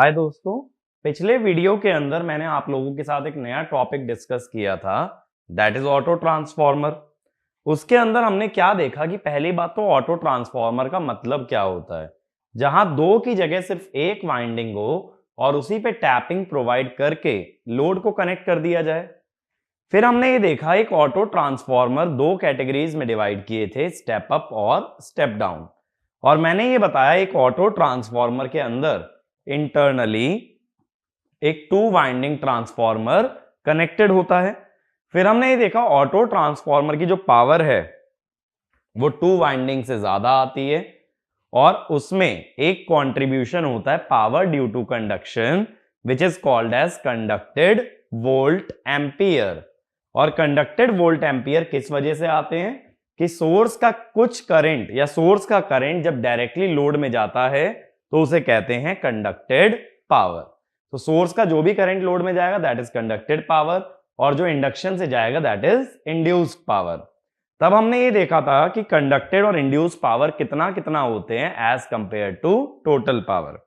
हाय दोस्तों, पिछले वीडियो के अंदर मैंने आप लोगों के साथ एक नया टॉपिक डिस्कस किया था, दैट इज ऑटो ट्रांसफॉर्मर। उसके अंदर हमने क्या देखा कि पहली बात तो ऑटो ट्रांसफॉर्मर का मतलब क्या होता है, जहां दो की जगह सिर्फ एक वाइंडिंग हो और उसी पे टैपिंग प्रोवाइड करके लोड को कनेक्ट कर दिया जाए। फिर हमने ये देखा एक ऑटो ट्रांसफॉर्मर दो कैटेगरीज में डिवाइड किए थे, स्टेप अप और स्टेप डाउन। और मैंने ये बताया एक ऑटो ट्रांसफॉर्मर के अंदर इंटरनली एक टू वाइंडिंग ट्रांसफॉर्मर कनेक्टेड होता है। फिर हमने ये देखा ऑटो ट्रांसफॉर्मर की जो पावर है वो टू वाइंडिंग से ज्यादा आती है और उसमें एक कंट्रीब्यूशन होता है power due to conduction which is called as conducted volt ampere. और कंडक्टेड वोल्ट एम्पियर किस वजह से आते हैं कि सोर्स का कुछ करंट या सोर्स का करंट जब डायरेक्टली लोड में जाता है तो उसे कहते हैं कंडक्टेड पावर। तो सोर्स का जो भी करंट लोड में जाएगा दैट इज कंडक्टेड पावर और जो इंडक्शन से जाएगा दैट इज इंड्यूस्ड पावर। तब हमने ये देखा था कि कंडक्टेड और इंड्यूस्ड पावर कितना कितना होते हैं as compare to total power.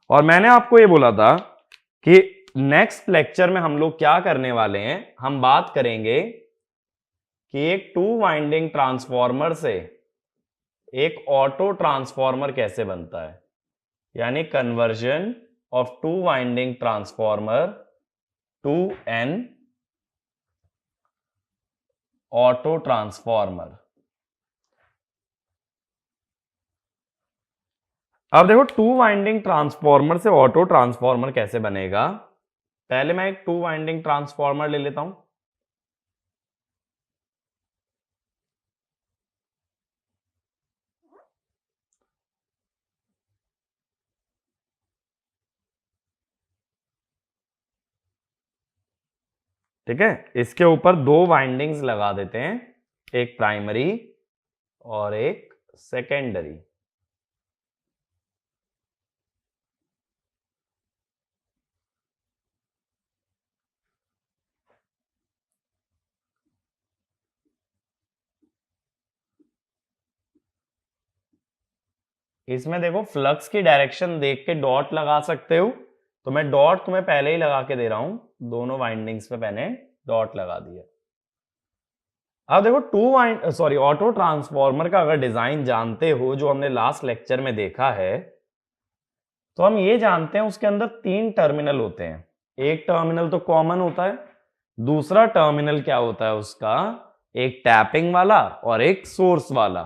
और मैंने आपको ये बोला था कि नेक्स्ट लेक्चर में हम लोग क्या करने वाले हैं, हम बात करेंगे कि एक टू वाइंडिंग ट्रांसफॉर्मर से एक ऑटो ट्रांसफॉर्मर कैसे बनता है, यानी conversion of two winding transformer to an auto transformer. अब देखो टू वाइंडिंग ट्रांसफॉर्मर से ऑटो ट्रांसफॉर्मर कैसे बनेगा। पहले मैं एक टू वाइंडिंग ट्रांसफॉर्मर ले लेता हूं। ठीक है, इसके ऊपर दो वाइंडिंग्स लगा देते हैं, एक प्राइमरी और एक सेकेंडरी। इसमें देखो फ्लक्स की डायरेक्शन देख के डॉट लगा सकते हो, तो मैं डॉट तुम्हें पहले ही लगा के दे रहा हूं, दोनों वाइंडिंग्स पे मैंने डॉट लगा दिया। अब देखो ऑटो ट्रांसफॉर्मर का अगर डिजाइन जानते हो जो हमने लास्ट लेक्चर में देखा है, तो हम ये जानते हैं उसके अंदर तीन टर्मिनल होते हैं। एक टर्मिनल तो कॉमन होता है, दूसरा टर्मिनल क्या होता है उसका, एक टैपिंग वाला और एक सोर्स वाला।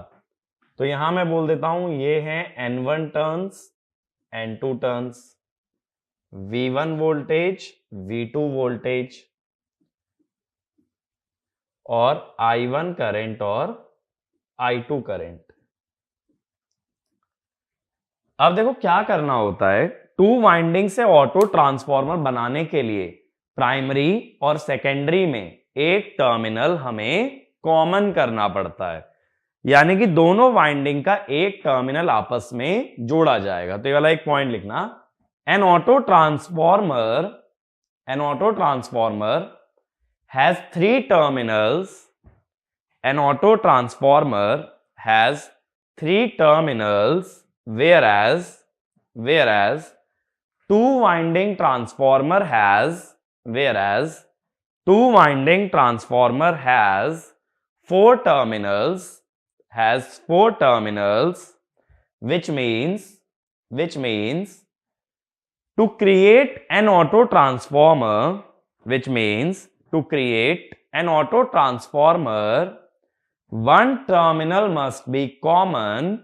तो यहां मैं बोल देता हूं ये है N1 turns, N2 turns, V1 voltage, V2 voltage और I1 करंट और I2 करंट। अब देखो क्या करना होता है, टू वाइंडिंग से ऑटो ट्रांसफॉर्मर बनाने के लिए प्राइमरी और सेकेंडरी में एक टर्मिनल हमें कॉमन करना पड़ता है, यानी कि दोनों वाइंडिंग का एक टर्मिनल आपस में जोड़ा जाएगा। तो ये वाला एक पॉइंट लिखना, N auto transformer has three terminals. An auto transformer has three terminals, whereas two winding transformer has four terminals, which means to create an auto transformer, one terminal must be common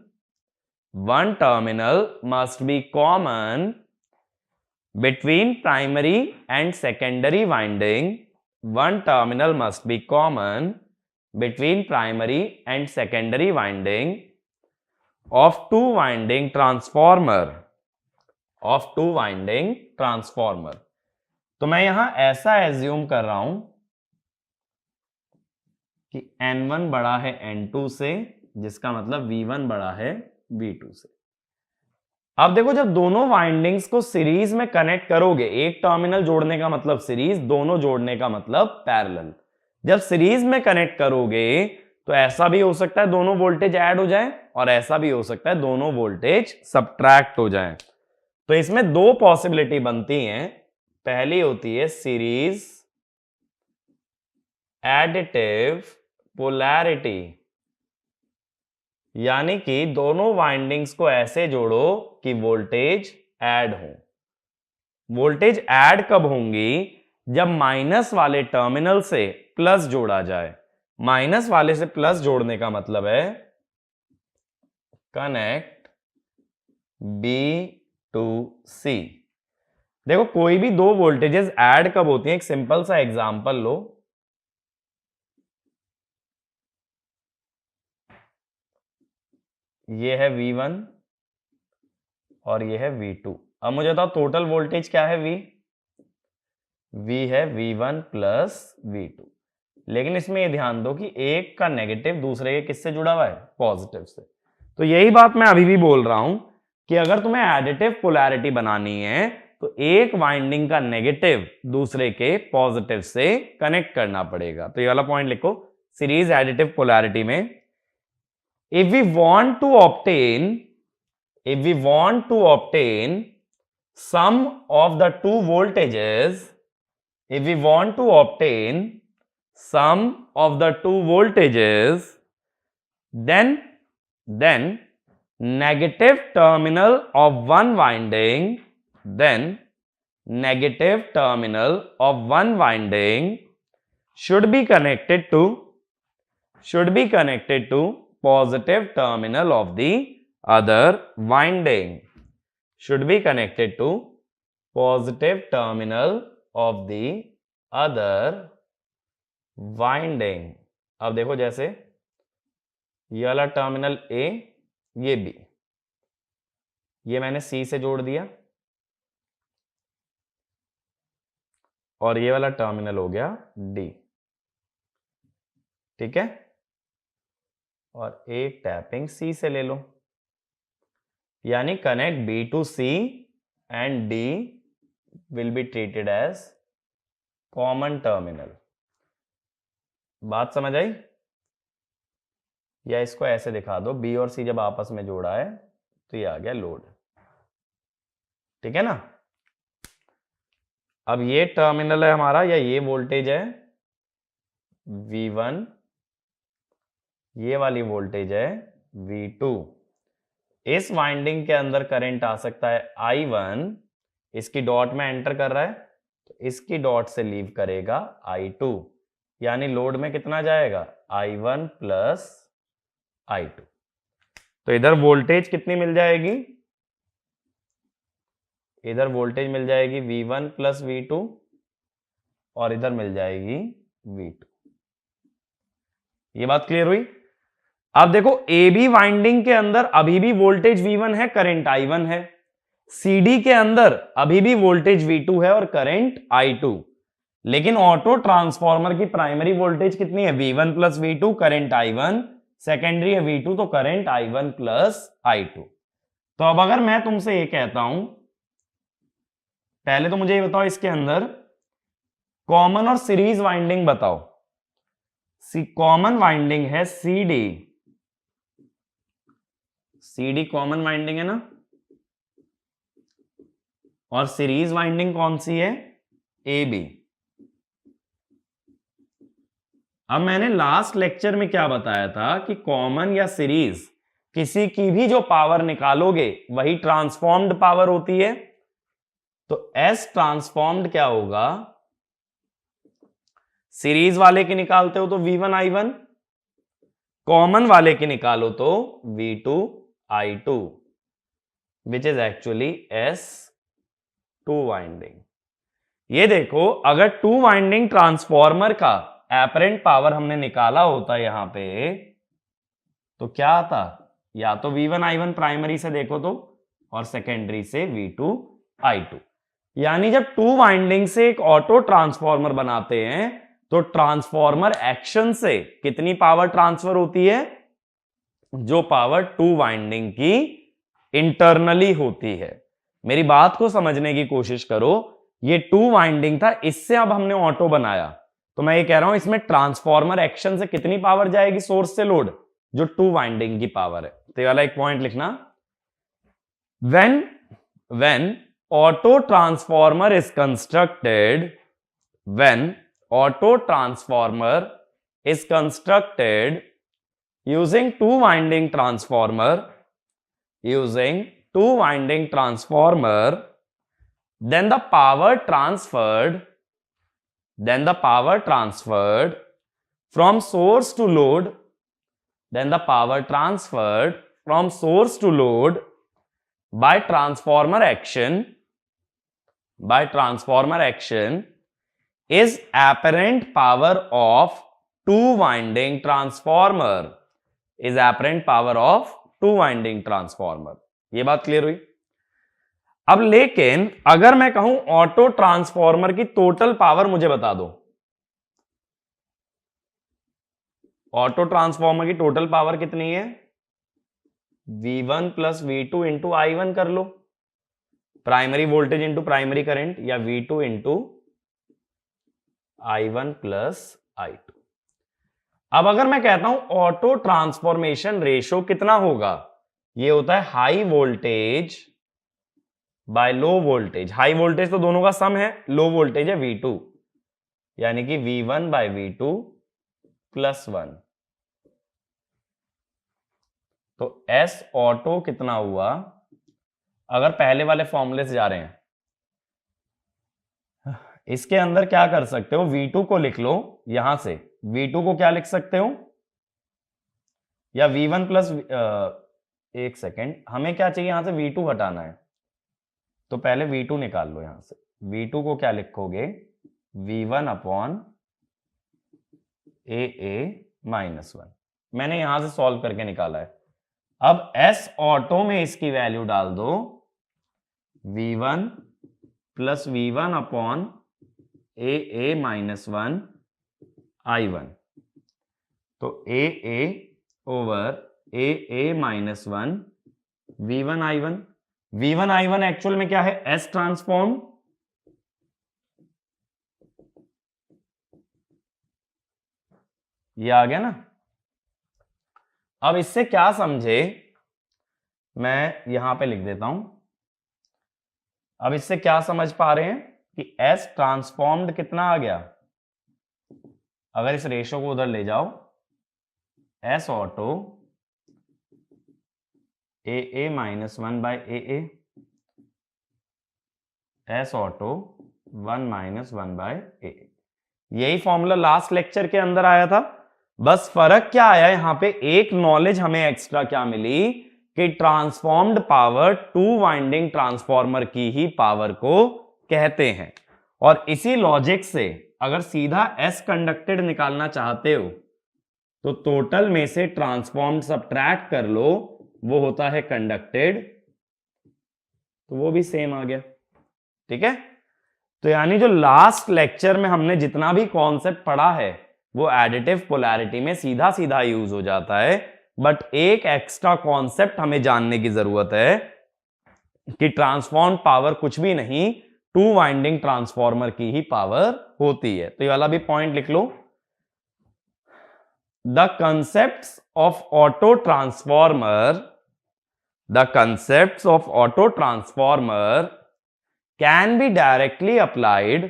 between primary and secondary winding. One terminal must be common between primary and secondary winding of two winding transformer. तो मैं यहां ऐसा assume कर रहा हूं कि N1 बड़ा है N2 से, जिसका मतलब V1 बड़ा है V2 से। अब देखो जब दोनों वाइंडिंग्स को सीरीज में कनेक्ट करोगे, एक टर्मिनल जोड़ने का मतलब सीरीज, दोनों जोड़ने का मतलब पैरेलल। जब सीरीज में कनेक्ट करोगे तो ऐसा भी हो सकता है दोनों वोल्टेज ऐड हो जाए और ऐसा भी हो सकता है दोनों वोल्टेज सब्ट्रैक्ट हो जाए। तो इसमें दो पॉसिबिलिटी बनती हैं। पहली होती है सीरीज एडिटिव पोलैरिटी, यानी कि दोनों वाइंडिंग्स को ऐसे जोड़ो कि वोल्टेज ऐड हो। वोल्टेज ऐड कब होंगी? जब माइनस वाले टर्मिनल से प्लस जोड़ा जाए। माइनस वाले से प्लस जोड़ने का मतलब है कनेक्ट बी टू सी। देखो कोई भी दो वोल्टेजेस ऐड कब होती हैं? एक सिंपल सा एग्जांपल लो। ये है V1 और ये है V2। अब मुझे बताओ टोटल वोल्टेज क्या है? V है V1 प्लस V2। लेकिन इसमें ये ध्यान दो कि एक का नेगेटिव दूसरे के किससे जुड़ा हुआ है? पॉजिटिव से। तो यही बात मैं अभी भी बोल रहा हूं कि अगर तुम्हें एडिटिव पोलैरिटी बनानी है तो एक वाइंडिंग का नेगेटिव दूसरे के पॉजिटिव से कनेक्ट करना पड़ेगा। तो ये वाला पॉइंट लिखो सीरीज एडिटिव पोलैरिटी में। if we want to obtain sum of the two voltages, if we want to obtain sum of the two voltages, then negative terminal of one winding, should be connected to positive terminal of the other winding, should be connected to positive terminal of the other winding। अब देखो जैसे ये वाला terminal A, ये B, ये मैंने C से जोड़ दिया और ये वाला टर्मिनल हो गया D, ठीक है। और एक टैपिंग C से ले लो, यानी connect B to C and D will be treated as common terminal. बात समझ आई? या इसको ऐसे दिखा दो, B और C जब आपस में जोड़ा है तो ये आ गया लोड, ठीक है ना। अब ये टर्मिनल है हमारा, या ये वोल्टेज है V1, ये वाली वोल्टेज है V2। इस वाइंडिंग के अंदर करंट आ सकता है I1, इसकी डॉट में एंटर कर रहा है तो इसकी डॉट से लीव करेगा I2, यानी लोड में कितना जाएगा? I1 plus I2। तो इधर वोल्टेज कितनी मिल जाएगी? इधर वोल्टेज मिल जाएगी V1 प्लस V2 और इधर मिल जाएगी V2। ये बात क्लियर हुई? अब देखो AB वाइंडिंग के अंदर अभी भी वोल्टेज V1 है, करंट I1 है। CD के अंदर अभी भी वोल्टेज V2 है और करंट I2। लेकिन ऑटो ट्रांसफॉर्मर की प्राइमरी वोल्टेज कितनी है? V1 plus V2, current I1। Secondary है V2, तो करंट I1 प्लस I2। तो अब अगर मैं तुमसे ये कहता हूं, पहले तो मुझे ये बताओ इसके अंदर कॉमन और सीरीज वाइंडिंग बताओ। कॉमन वाइंडिंग है CD कॉमन वाइंडिंग है ना, और सीरीज वाइंडिंग कौन सी है? AB। अब मैंने लास्ट लेक्चर में क्या बताया था कि कॉमन या सीरीज किसी की भी जो पावर निकालोगे वही ट्रांसफॉर्म्ड पावर होती है। तो S ट्रांसफॉर्म्ड क्या होगा? सीरीज वाले की निकालते हो तो V1 I1, कॉमन वाले की निकालो तो V2 I2, which is actually S2 winding. ये देखो अगर टू वाइंडिंग ट्रांसफॉर्मर का एपरेंट पावर हमने निकाला होता यहां पे तो क्या आता? या तो V1 I1 प्राइमरी से देखो तो, और सेकेंडरी से V2 I2। यानी जब टू वाइंडिंग से एक ऑटो ट्रांसफॉर्मर बनाते हैं तो ट्रांसफॉर्मर एक्शन से कितनी पावर ट्रांसफर होती है? जो पावर टू वाइंडिंग की इंटरनली होती है। मेरी बात को समझने की कोशिश करो, ये टू वाइंडिंग था, इससे अब हमने ऑटो बनाया, तो मैं ये कह रहा हूं इसमें ट्रांसफॉर्मर एक्शन से कितनी पावर जाएगी सोर्स से लोड? जो टू वाइंडिंग की पावर है। तो ये वाला एक पॉइंट लिखना, when when auto transformer is constructed, when auto transformer is constructed using two winding transformer, then the power transferred from source to load, by transformer action is apparent power of two winding transformer, ये बात clear हुई। अब लेकिन अगर मैं कहूं auto transformer की total power मुझे बता दो, ऑटो ट्रांसफॉर्मर की टोटल पावर कितनी है? V1 plus V2 into I1 कर लो, primary voltage into primary current, या V2 into I1 plus I2। अब अगर मैं कहता हूं ऑटो ट्रांसफॉर्मेशन रेशो कितना होगा, ये होता है high voltage by low voltage. High voltage तो दोनों का सम है, लो वोल्टेज है V2, यानी कि V1 बाय V2 प्लस 1। तो S ऑटो कितना हुआ, अगर पहले वाले फॉर्मूले से जा रहे हैं, इसके अंदर क्या कर सकते हो, V2 को लिख लो, यहां से V2 को क्या लिख सकते हो, या V1 प्लस, एक सेकेंड, हमें क्या चाहिए, यहां से V2 हटाना है, तो पहले V2 निकाल लो। यहां से V2 को क्या लिखोगे, V1 अपॉन AA माइनस 1। मैंने यहां से सॉल्व करके निकाला है। अब S ऑटो में इसकी वैल्यू डाल दो, V1 plus V1 upon AA minus 1 I1, तो AA over AA minus 1 V1 I1। V1 I1 actual में क्या है, S ट्रांसफॉर्म, ये आ गया ना। अब इससे क्या समझे, मैं यहां पे लिख देता हूं। अब इससे क्या समझ पा रहे हैं कि S ट्रांसफॉर्म्ड कितना आ गया, अगर इस रेशो को उधर ले जाओ, S auto AA minus 1 by AA, S auto 1 minus 1 by AA। यही फॉर्मूला लास्ट लेक्चर के अंदर आया था, बस फर्क क्या आया, यहां पे एक नॉलेज हमें एक्स्ट्रा क्या मिली कि transformed power to winding transformer की ही पावर को कहते हैं। और इसी लॉजिक से अगर सीधा S कंडक्टेड निकालना चाहते हो तो टोटल में से ट्रांसफॉर्म्ड सब्ट्रैक्ट कर लो, वो होता है कंडक्टेड, तो वो भी सेम आ गया। ठीक है, तो यानी जो लास्ट लेक्चर में हमने जितना भी कॉन्सेप्ट पढ़ा है वो एडिटिव पोलैरिटी में सीधा सीधा यूज हो जाता है, बट एक एक्स्ट्रा कॉन्सेप्ट हमें जानने की जरूरत है कि ट्रांसफॉर्म पावर कुछ भी नहीं, टू वाइंडिंग ट्रांसफॉर्मर की ही पावर होती है। तो ये वाला भी पॉइंट लिख लो। The concepts of auto transformer can be directly applied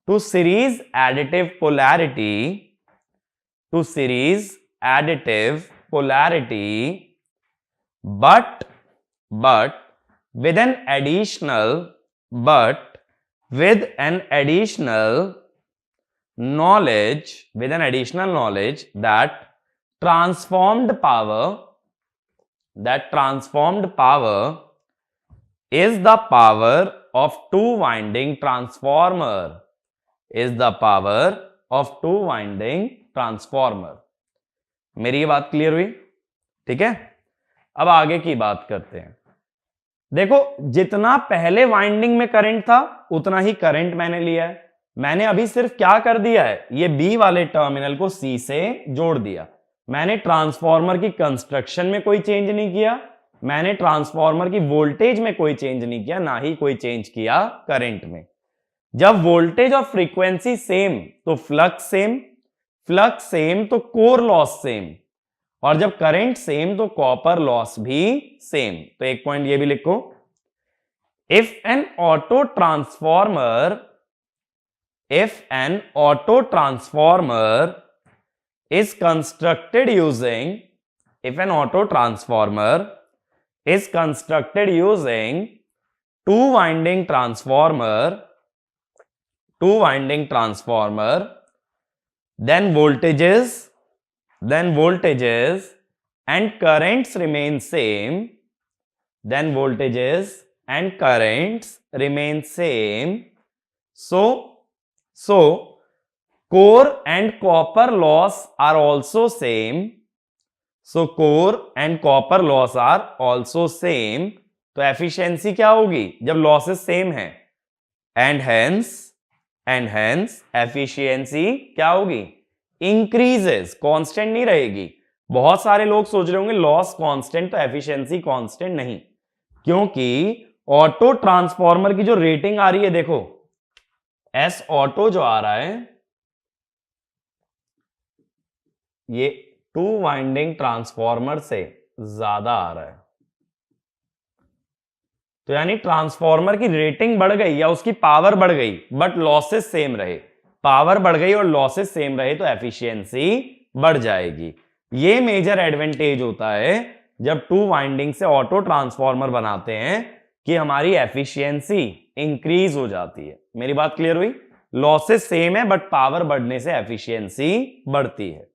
to series additive polarity, but with an additional knowledge that transformed power is the power of two winding transformer। मेरी ये बात क्लियर हुई? ठीक है, अब आगे की बात करते हैं। देखो, जितना पहले वाइंडिंग में करंट था उतना ही करंट मैंने लिया है। मैंने अभी सिर्फ क्या कर दिया है, ये B वाले टर्मिनल को C से जोड़ दिया। मैंने ट्रांसफॉर्मर की कंस्ट्रक्शन में कोई चेंज नहीं किया, मैंने ट्रांसफॉर्मर की वोल्टेज में कोई चेंज नहीं किया, ना ही कोई चेंज किया करंट में। जब वोल्टेज और फ्रीक्वेंसी सेम तो फ्लक्स सेम तो कोर लॉस सेम। और जब करंट सेम तो कॉपर लॉस भी सेम। तो एक पॉइंट ये भी लिखो, if N auto transformer is constructed using if an auto transformer is constructed using two winding transformer then voltages and currents remain same so core and copper loss are also same तो efficiency क्या होगी जब losses same है, and hence efficiency क्या होगी, increases, constant नहीं रहेगी। बहुत सारे लोग सोच रहे होंगे लॉस कांस्टेंट तो एफिशिएंसी कांस्टेंट नहीं, क्योंकि ऑटो ट्रांसफॉर्मर की जो रेटिंग आ रही है, देखो एस ऑटो जो आ रहा है ये 2 वाइंडिंग ट्रांसफॉर्मर से ज्यादा आ रहा है। तो यानी ट्रांसफॉर्मर की रेटिंग बढ़ गई या उसकी पावर बढ़ गई बट लॉसेस सेम रहे, पावर बढ़ गई और लॉसेस सेम रहे तो एफिशिएंसी बढ़ जाएगी। ये मेजर एडवांटेज होता है जब 2 वाइंडिंग से ऑटो ट्रांसफॉर्मर बनाते हैं कि हमारी एफिशिएंसी इंक्रीज हो जाती है। मेरी बात क्लियर हुई? लॉसेस सेम है बट पावर बढ़ने से एफिशिएंसी बढ़ती है।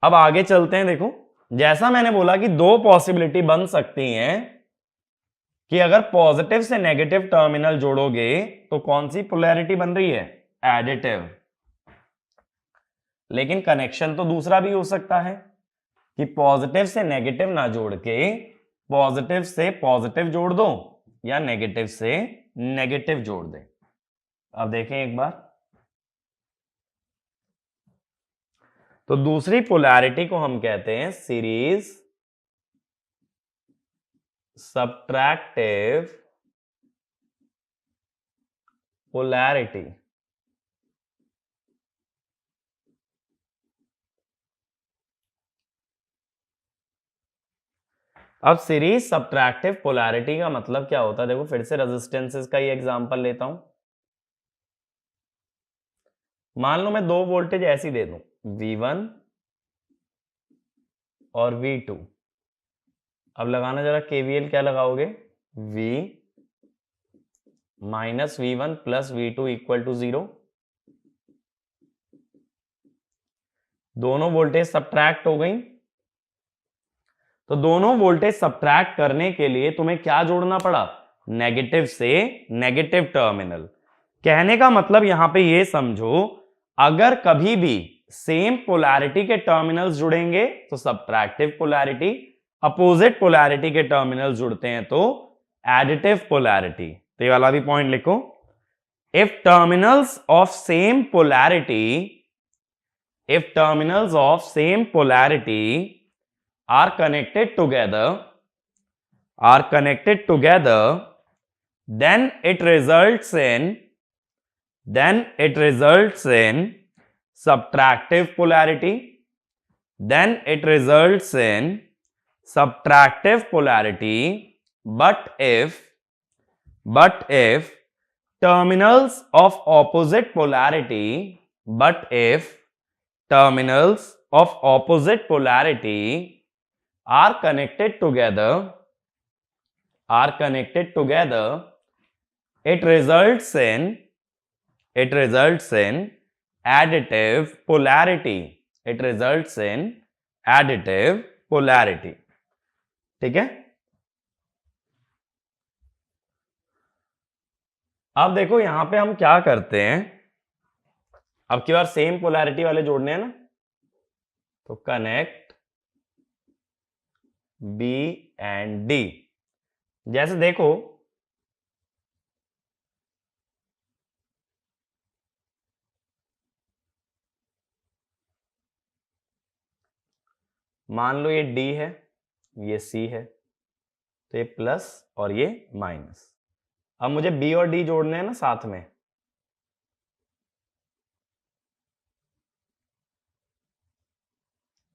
अब आगे चलते हैं। देखो जैसा मैंने बोला कि दो पॉसिबिलिटी बन सकती हैं कि अगर पॉजिटिव से नेगेटिव टर्मिनल जोड़ोगे तो कौन सी पोलैरिटी बन रही है, एडिटिव। लेकिन कनेक्शन तो दूसरा भी हो सकता है कि पॉजिटिव से नेगेटिव ना जोड़ के पॉजिटिव से पॉजिटिव जोड़ दो या नेगेटिव से नेगेटिव जोड़ दे। अब देखें एक बार, तो दूसरी पोलैरिटी को हम कहते हैं सीरीज सबट्रैक्टिव पोलैरिटी। अब सीरीज सबट्रैक्टिव पोलैरिटी का मतलब क्या होता है, देखो फिर से रेजिस्टेंसेस का ही एग्जांपल लेता हूं। मान लो मैं दो वोल्टेज ऐसी दे दूं, V1 और V2। अब लगाना जरा KVL, क्या लगाओगे, V minus V1 plus V2 equal to 0। दोनों वोल्टेज सबट्रैक्ट हो गई, तो दोनों वोल्टेज सबट्रैक्ट करने के लिए तुम्हें क्या जोड़ना पड़ा, नेगेटिव से नेगेटिव टर्मिनल। कहने का मतलब यहां पे ये समझो, अगर कभी भी सेम पोलैरिटी के टर्मिनल्स जुड़ेंगे तो सबट्रैक्टिव पोलैरिटी, अपोजिट पोलैरिटी के टर्मिनल्स जुड़ते हैं तो एडिटिव पोलैरिटी। तो ये वाला भी पॉइंट लिखो, if terminals of same polarity are connected together then it results in subtractive polarity but if terminals of opposite polarity are connected together it results in additive polarity। ठीक है। अब देखो यहां पे हम क्या करते हैं, अब की बार सेम पोलैरिटी वाले जोड़ने हैं ना, तो कनेक्ट B एंड D। जैसे देखो मान लो ये D है, ये C है, तो ये प्लस और ये माइनस। अब मुझे B और D जोड़ने हैं ना साथ में,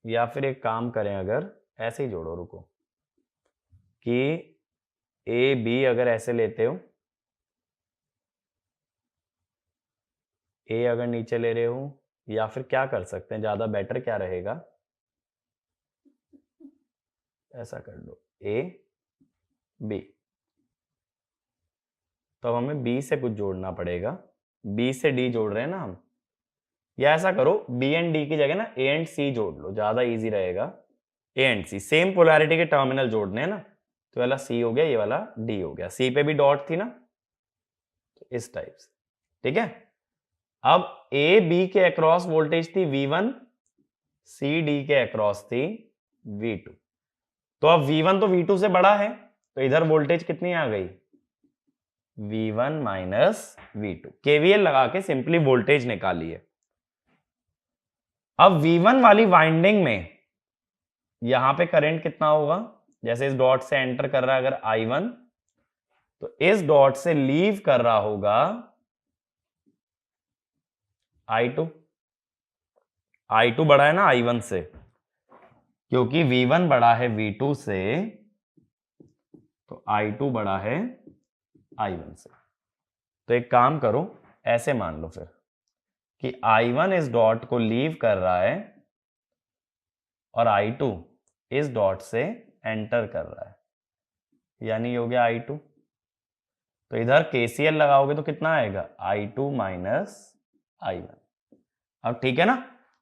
या फिर एक काम करें, अगर ऐसे ही जोड़ो, रुको, कि ए बी अगर ऐसे लेते हो, ए अगर नीचे ले रहे हो, या फिर क्या कर सकते हैं, ज्यादा बेटर क्या रहेगा, ऐसा कर लो, ए बी। तो अब हमें बी से कुछ जोड़ना पड़ेगा, बी से डी जोड़ रहे हैं ना हम, या ऐसा करो बी एंड डी की जगह ना ए एंड सी जोड़ लो, ज्यादा इजी रहेगा। A and C same polarity के टर्मिनल जोड़ने हैं ना, तो वाला सी हो गया, ये वाला डी हो गया, सी पे भी डॉट थी ना, तो इस टाइप से, ठीक है। अब ए बी के अक्रॉस वोल्टेज थी V1, सी डी के अक्रॉस थी V2। तो अब V1 तो V2 से बड़ा है, तो इधर वोल्टेज कितनी आ गई, V1 माइनस V2। केवीएल लगा के सिंपली वोल्टेज निकालिए। अब V1 वाली वाइंडिंग में यहां पे करंट कितना होगा, जैसे इस डॉट से एंटर कर रहा है अगर I1, तो इस डॉट से लीव कर रहा होगा I2। I2 बड़ा है ना I1 से, क्योंकि V1 बड़ा है V2 से, तो I2 बड़ा है I1 से। तो एक काम करो, ऐसे मान लो फिर कि I1 इस डॉट को लीव कर रहा है और I2 इस डॉट से एंटर कर रहा है, यानी ये हो गया I2। तो इधर KCL लगाओगे तो कितना आएगा, I2 माइनस I1। अब ठीक है ना,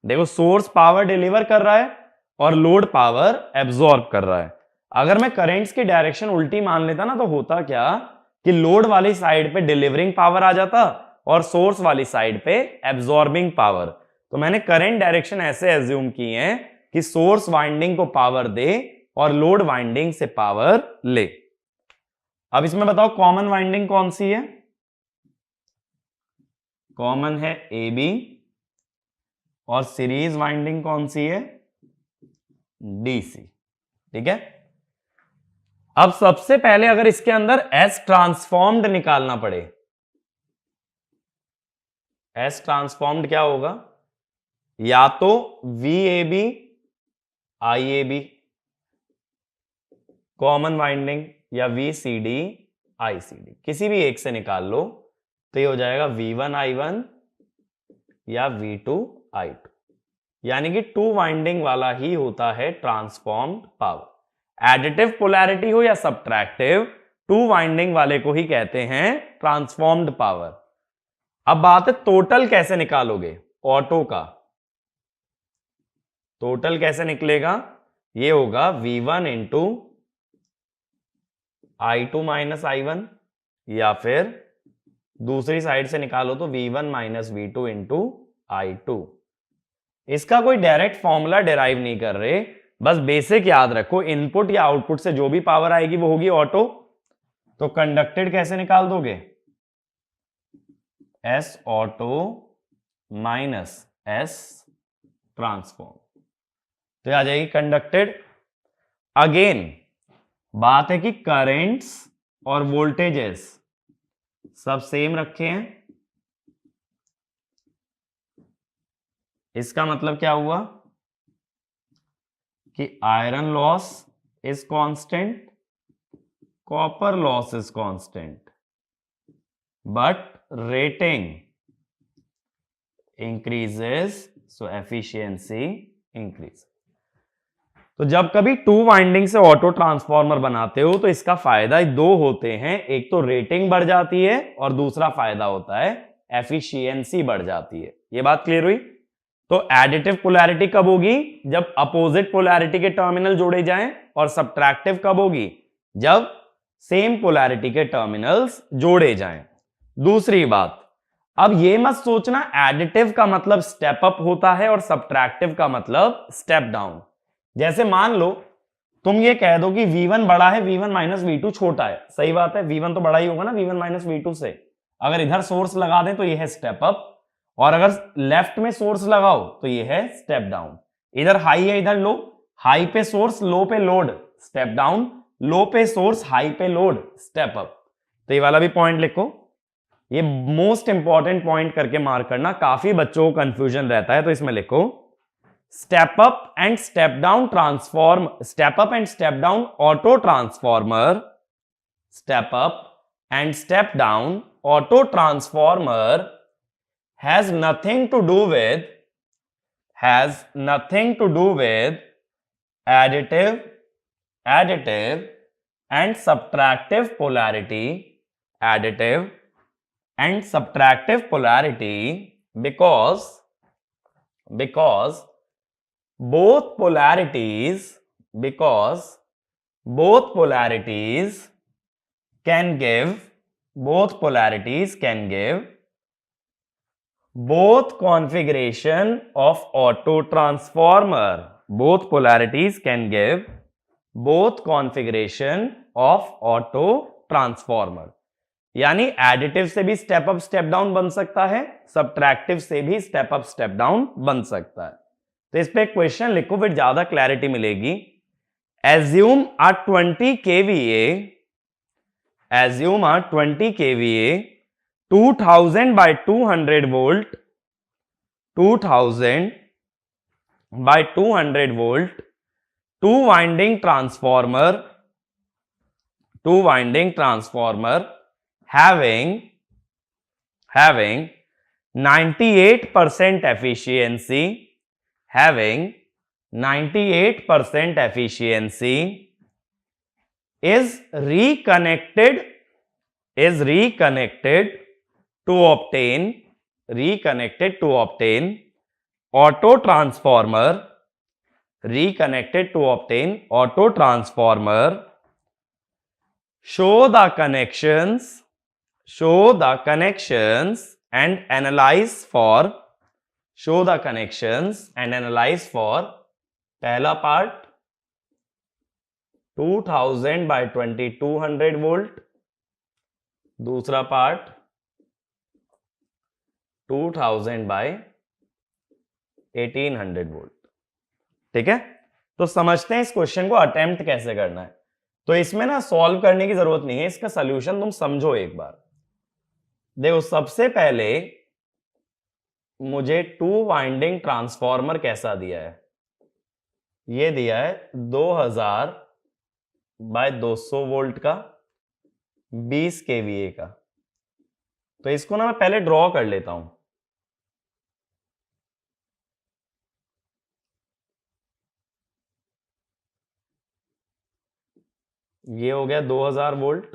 देखो सोर्स पावर डिलीवर कर रहा है और लोड पावर एब्जॉर्ब कर रहा है। अगर मैं करेंट्स की डायरेक्शन उल्टी मान लेता ना, तो होता क्या कि लोड वाली साइड पे डिलीवरिंग पावर आ जाता और सोर्स वाली साइड पे एब्जॉर्बिंग पावर। तो मैंने करंट डायरेक्शन ऐसे एज्यूम की है कि सोर्स वाइंडिंग को पावर दे और लोड वाइंडिंग से पावर ले। अब इसमें बताओ कॉमन वाइंडिंग कौन सी है, कॉमन है ए बी, और सीरीज वाइंडिंग कौन सी है, डीसी, ठीक है। अब सबसे पहले अगर इसके अंदर एस ट्रांसफॉर्म्ड निकालना पड़े, एस ट्रांसफॉर्म्ड क्या होगा, या तो V A B I A B common winding, या V C D I C D, किसी भी एक से निकाल लो, तो ये हो जाएगा V1 I1 या V2 I2, यानी कि टू वाइंडिंग वाला ही होता है ट्रांसफॉर्म्ड पावर। एडिटिव पोलैरिटी हो या सब्ट्रैक्टिव, टू वाइंडिंग वाले को ही कहते हैं ट्रांसफॉर्म्ड पावर। अब बात है टोटल कैसे निकालोगे, ऑटो का टोटल कैसे निकलेगा, ये होगा V1 into I2 minus I1, या फिर दूसरी साइड से निकालो तो V1 minus V2 into I2। इसका कोई डायरेक्ट फॉर्मूला डिराइव नहीं कर रहे, बस बेसिक याद रखो, इनपुट या आउटपुट से जो भी पावर आएगी वो होगी ऑटो। तो कंडक्टेड कैसे निकाल दोगे, S auto minus S transform, तो आ जाएगी कंडक्टेड। अगेन बात है कि करेंट्स और वोल्टेजेस सब सेम रखे हैं, इसका मतलब क्या हुआ कि iron loss is constant, copper loss is constant, but rating increases, so efficiency increase. तो जब कभी टू वाइंडिंग से ऑटो ट्रांसफॉर्मर बनाते हो तो इसका फायदा दो होते हैं, एक तो रेटिंग बढ़ जाती है और दूसरा फायदा होता है एफिशिएंसी बढ़ जाती है। ये बात क्लियर हुई। तो एडिटिव पोलैरिटी कब होगी, जब अपोजिट पोलैरिटी के टर्मिनल जोड़े जाएं, और सब्ट्रैक्टिव कब होगी, जब सेम पोलैरिटी के टर्मिनल्स जोड़े जाएं। दूसरी बात, अब ये मत सोचना एडिटिव का मतलब स्टेप अप होता है और सब्ट्रैक्टिव का मतलब स्टेप डाउन। जैसे मान लो तुम ये कह दो कि V1 बड़ा है, V1 माइनस V2 छोटा है, सही बात है, V1 तो बड़ा ही होगा ना V1 माइनस V2 से। अगर इधर सोर्स लगा दें तो ये है स्टेप अप, और अगर लेफ्ट में सोर्स लगाओ तो ये है स्टेप डाउन। इधर हाई है इधर लो, हाई पे सोर्स लो पे लोड स्टेप डाउन, लो पे सोर्स हाई पे लोड स्टेप अप। तो ये वाला भी पॉइंट लिखो, ये मोस्ट इंपॉर्टेंट पॉइंट करके मार्क करना, काफी बच्चों को कंफ्यूजन रहता है, तो इसमें लिखो step up and step down auto transformer, step up and step down auto transformer has nothing to do with additive and subtractive polarity, because both polarities can give both configuration of auto transformer. Both polarities can give both configuration of auto transformer. यानी additive से भी step up step down बन सकता है, subtractive से भी step up step down बन सकता है. तो इस पे क्वेश्चन लिखो, फिर ज्यादा क्लैरिटी मिलेगी. Assume uh 20 kVA 2000 by 200 volt 2000 by 200 volt two winding transformer having 98% efficiency is reconnected to obtain auto transformer. Show the connections and analyze for पहला पार्ट 2000 by 2200 volt, दूसरा पार्ट 2000 by 1800 volt. ठीक है, तो समझते हैं इस question को attempt कैसे करना है. तो इसमें ना सॉल्व करने की जरूरत नहीं है, इसका सॉल्यूशन तुम समझो एक बार. देखो, सबसे पहले मुझे 2 वाइंडिंग ट्रांसफॉर्मर कैसा दिया है, ये दिया है 2000 बाय 200 वोल्ट का 20 kVA का. तो इसको ना मैं पहले ड्रॉ कर लेता हूं. ये हो गया 2000 वोल्ट,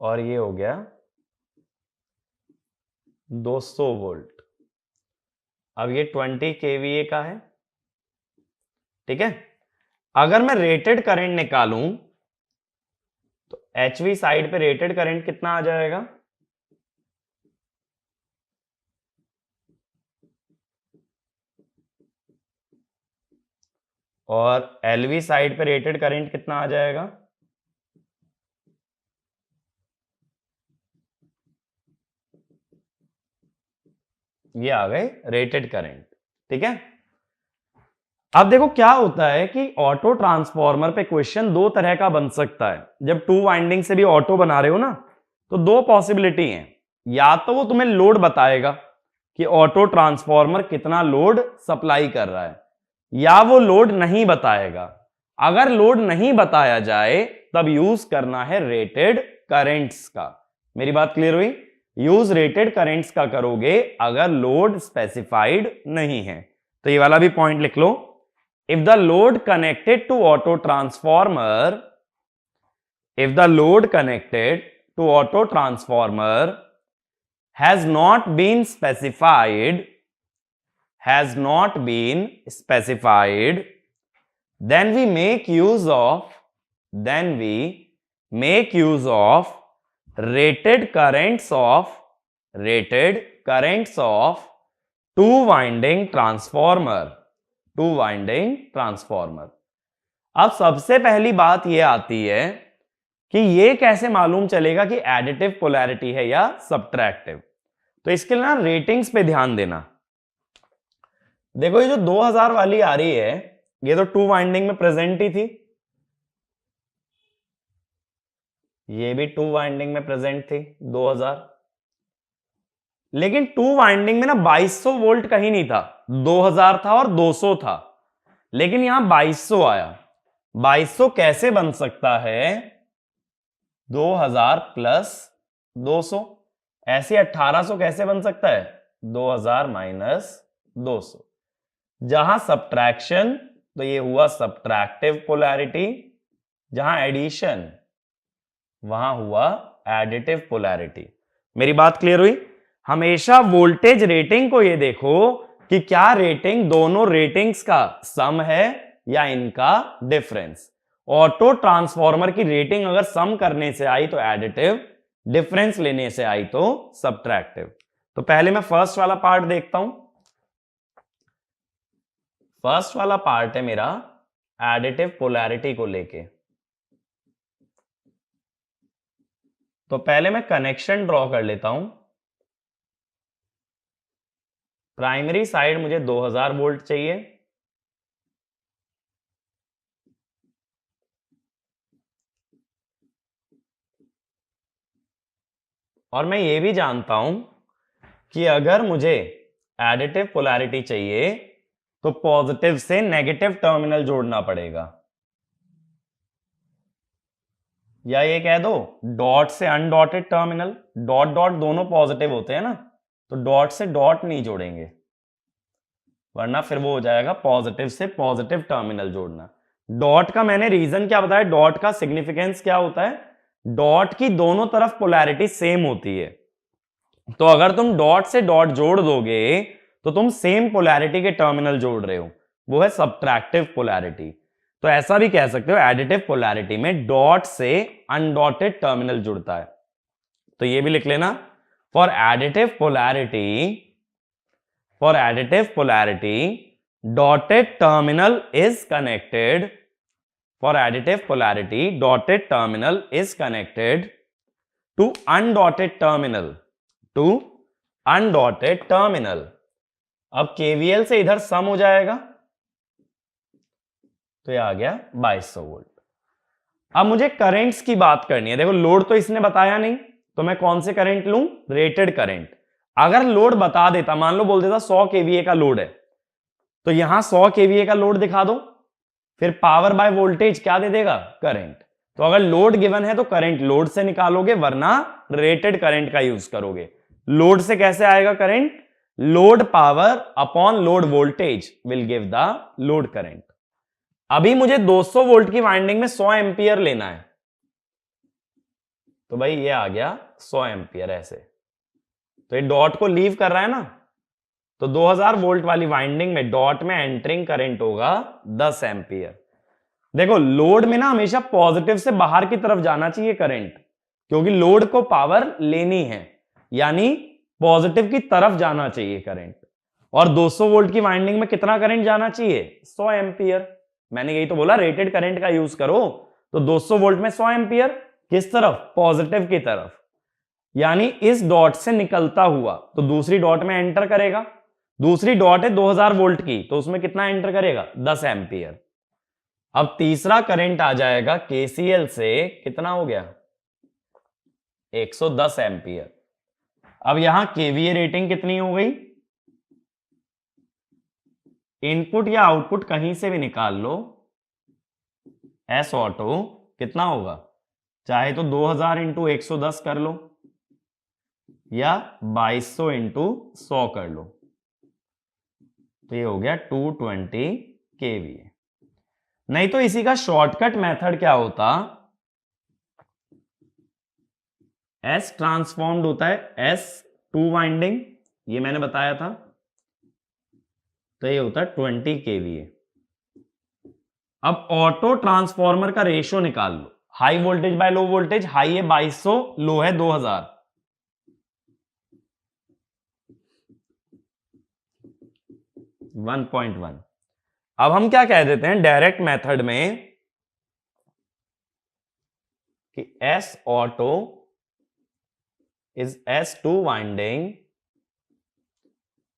और ये हो गया 200 वोल्ट. अब ये 20 kVA का है. ठीक है, अगर मैं रेटेड करंट निकालूं तो HV साइड पे रेटेड करंट कितना आ जाएगा, और LV साइड पे रेटेड करंट कितना आ जाएगा. ये आ गए रेटेड करंट. ठीक है, अब देखो क्या होता है कि ऑटो ट्रांसफॉर्मर पे क्वेश्चन दो तरह का बन सकता है. जब 2 वाइंडिंग से भी ऑटो बना रहे हो ना, तो दो पॉसिबिलिटी हैं. या तो वो तुम्हें लोड बताएगा कि ऑटो ट्रांसफॉर्मर कितना लोड सप्लाई कर रहा है, या वो लोड नहीं बताएगा. अगर लोड नहीं बताया जाए तब यूज करना है रेटेड करेंट्स का. मेरी बात क्लियर हुई? यूज रेटेड करेंट्स का करोगे अगर लोड स्पेसिफाइड नहीं है. तो ये वाला भी पॉइंट लिख लो. If the load connected to auto transformer has not been specified, then we make use of rated currents of two winding transformer. अब सबसे पहली बात यह आती है कि यह कैसे मालूम चलेगा कि एडिटिव पोलैरिटी है या सब्ट्रैक्टिव. तो इसके लिए ना रेटिंग्स पे ध्यान देना. देखो, ये जो 2000 वाली आ रही है, ये तो 2 वाइंडिंग में प्रेजेंट ही थी. ये भी 2 वाइंडिंग में प्रेजेंट थी 2000. लेकिन 2 वाइंडिंग में ना 2200 वोल्ट कहीं नहीं था, 2000 था और 200 था, लेकिन यहां 2200 आया। 2200 कैसे बन सकता है? 2000 प्लस 200। ऐसे 1800 कैसे बन सकता है? 2000 माइनस 200। जहां सब्ट्रैक्शन, तो ये हुआ सब्ट्रैक्टिव पोलैरिटी, जहां एडिशन वहां हुआ एडिटिव पोलैरिटी। मेरी बात क्लियर हुई? हमेशा वोल्टेज रेटिंग को ये देखो कि क्या रेटिंग दोनों रेटिंग्स का सम है या इनका डिफरेंस। ऑटो ट्रांसफॉर्मर की रेटिंग अगर सम करने से आई तो एडिटिव, डिफरेंस लेने से आई तो सब्ट्रैक्टिव। तो पहले मैं फर्स्ट वाला पार्ट देखता हूं। फर्स्ट वाला पार्ट है मेरा एडिटिव पोलैरिटी को लेके। तो पहले मैं कनेक्शन ड्रॉ कर लेता हूं। प्राइमरी साइड मुझे 2000 वोल्ट चाहिए, और मैं ये भी जानता हूं कि अगर मुझे एडिटिव पोलैरिटी चाहिए तो पॉजिटिव से नेगेटिव टर्मिनल जोड़ना पड़ेगा, या ये कह दो डॉट से अनडॉटेड टर्मिनल। डॉट डॉट दोनों पॉजिटिव होते हैं ना, तो डॉट से डॉट नहीं जोड़ेंगे, वरना फिर वो हो जाएगा पॉजिटिव से पॉजिटिव टर्मिनल जोड़ना। डॉट का मैंने रीजन क्या बताया, डॉट का सिग्निफिकेंस क्या होता है? डॉट की दोनों तरफ पोलैरिटी सेम होती है, तो अगर तुम डॉट से डॉट जोड़ दोगे तो तुम सेम पोलैरिटी के टर्मिनल जोड़ रहे हो, वो है सब्ट्रैक्टिव पोलैरिटी। तो ऐसा भी कह सकते हो एडिटिव पोलैरिटी में डॉट से अनडॉटेड टर्मिनल जुड़ता है। तो ये भी लिख लेना, for additive polarity, for additive polarity dotted terminal is connected, for additive polarity dotted terminal is connected to undotted terminal, to undotted terminal। अब KVL से इधर सम हो जाएगा, तो ये आ गया 2200 वोल्ट। अब मुझे करंट्स की बात करनी है। देखो लोड तो इसने बताया नहीं, तो मैं कौन से करंट लूं? Rated current. अगर लोड बता देता, मान लो बोल देता 100 केवीए का लोड है, तो यहां 100 केवीए का लोड दिखा दो, फिर पावर बाय वोल्टेज क्या दे देगा? करंट। तो अगर लोड गिवन है तो करंट लोड से निकालोगे, वरना रेटेड करंट का यूज करोगे। लोड से कैसे आएगा current? Load power upon load voltage will give the load current. अभी मुझे 200 वोल्ट की वाइंडिंग में 100 एंपियर लेना है, तो भाई ये आ गया 100 एंपियर ऐसे। तो ये डॉट को लीव कर रहा है ना, तो 2000 वोल्ट वाली वाइंडिंग में डॉट में एंटरिंग करंट होगा 10 एंपियर। देखो लोड में ना हमेशा पॉजिटिव से बाहर की तरफ जाना चाहिए करंट, क्योंकि लोड को पावर लेनी है, यानी पॉजिटिव की तरफ जाना चाहिए करंट। और 200 वोल्ट की वाइंडिंग में कितना करंट जाना चाहिए? 100 एंपियर। मैंने यही तो बोला रेटेड करंट का यूज करो। तो 200 वोल्ट में 100 एंपियर किस तरफ? पॉजिटिव की तरफ, यानी इस डॉट से निकलता हुआ तो दूसरी डॉट में एंटर करेगा। दूसरी डॉट है 2000 वोल्ट की, तो उसमें कितना एंटर करेगा? 10 एंपियर। अब तीसरा करंट आ जाएगा केसीएल से, कितना हो गया? 110 एंपियर। अब यहां केवीए रेटिंग कितनी हो गई? इनपुट या आउटपुट कहीं से भी निकाल लो, एस ऑटो कितना होगा? चाहे तो 2000 इंटू 110 कर लो, या 2200 इंटू 100 कर लो, तो ये हो गया 220 केवीए। नहीं तो इसी का शॉर्टकट मेथड क्या होता? एस ट्रांसफॉर्म्ड होता है एस टू वाइंडिंग, ये मैंने बताया था, तो ये होता है 20 केवीए। अब ऑटो ट्रांसफॉर्मर का रेशियो निकाल लो, high voltage by low voltage. High है 2200, लो है 2000, 1.1। अब हम क्या कह देते हैं डायरेक्ट मेथड में कि S auto is S two winding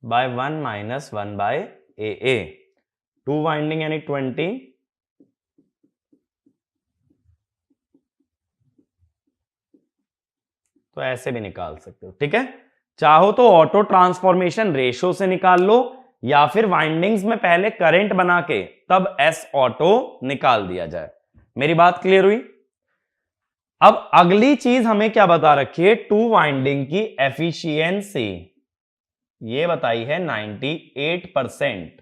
by 1 minus 1 by A. Two winding यानी 20, तो ऐसे भी निकाल सकते हो, ठीक है। चाहो तो ऑटो ट्रांसफॉर्मेशन रेशो से निकाल लो, या फिर वाइंडिंग्स में पहले करंट बना के तब एस ऑटो निकाल दिया जाए। मेरी बात क्लियर हुई? अब अगली चीज हमें क्या बता रखी है, टू वाइंडिंग की एफिशिएंसी ये बताई है 98%।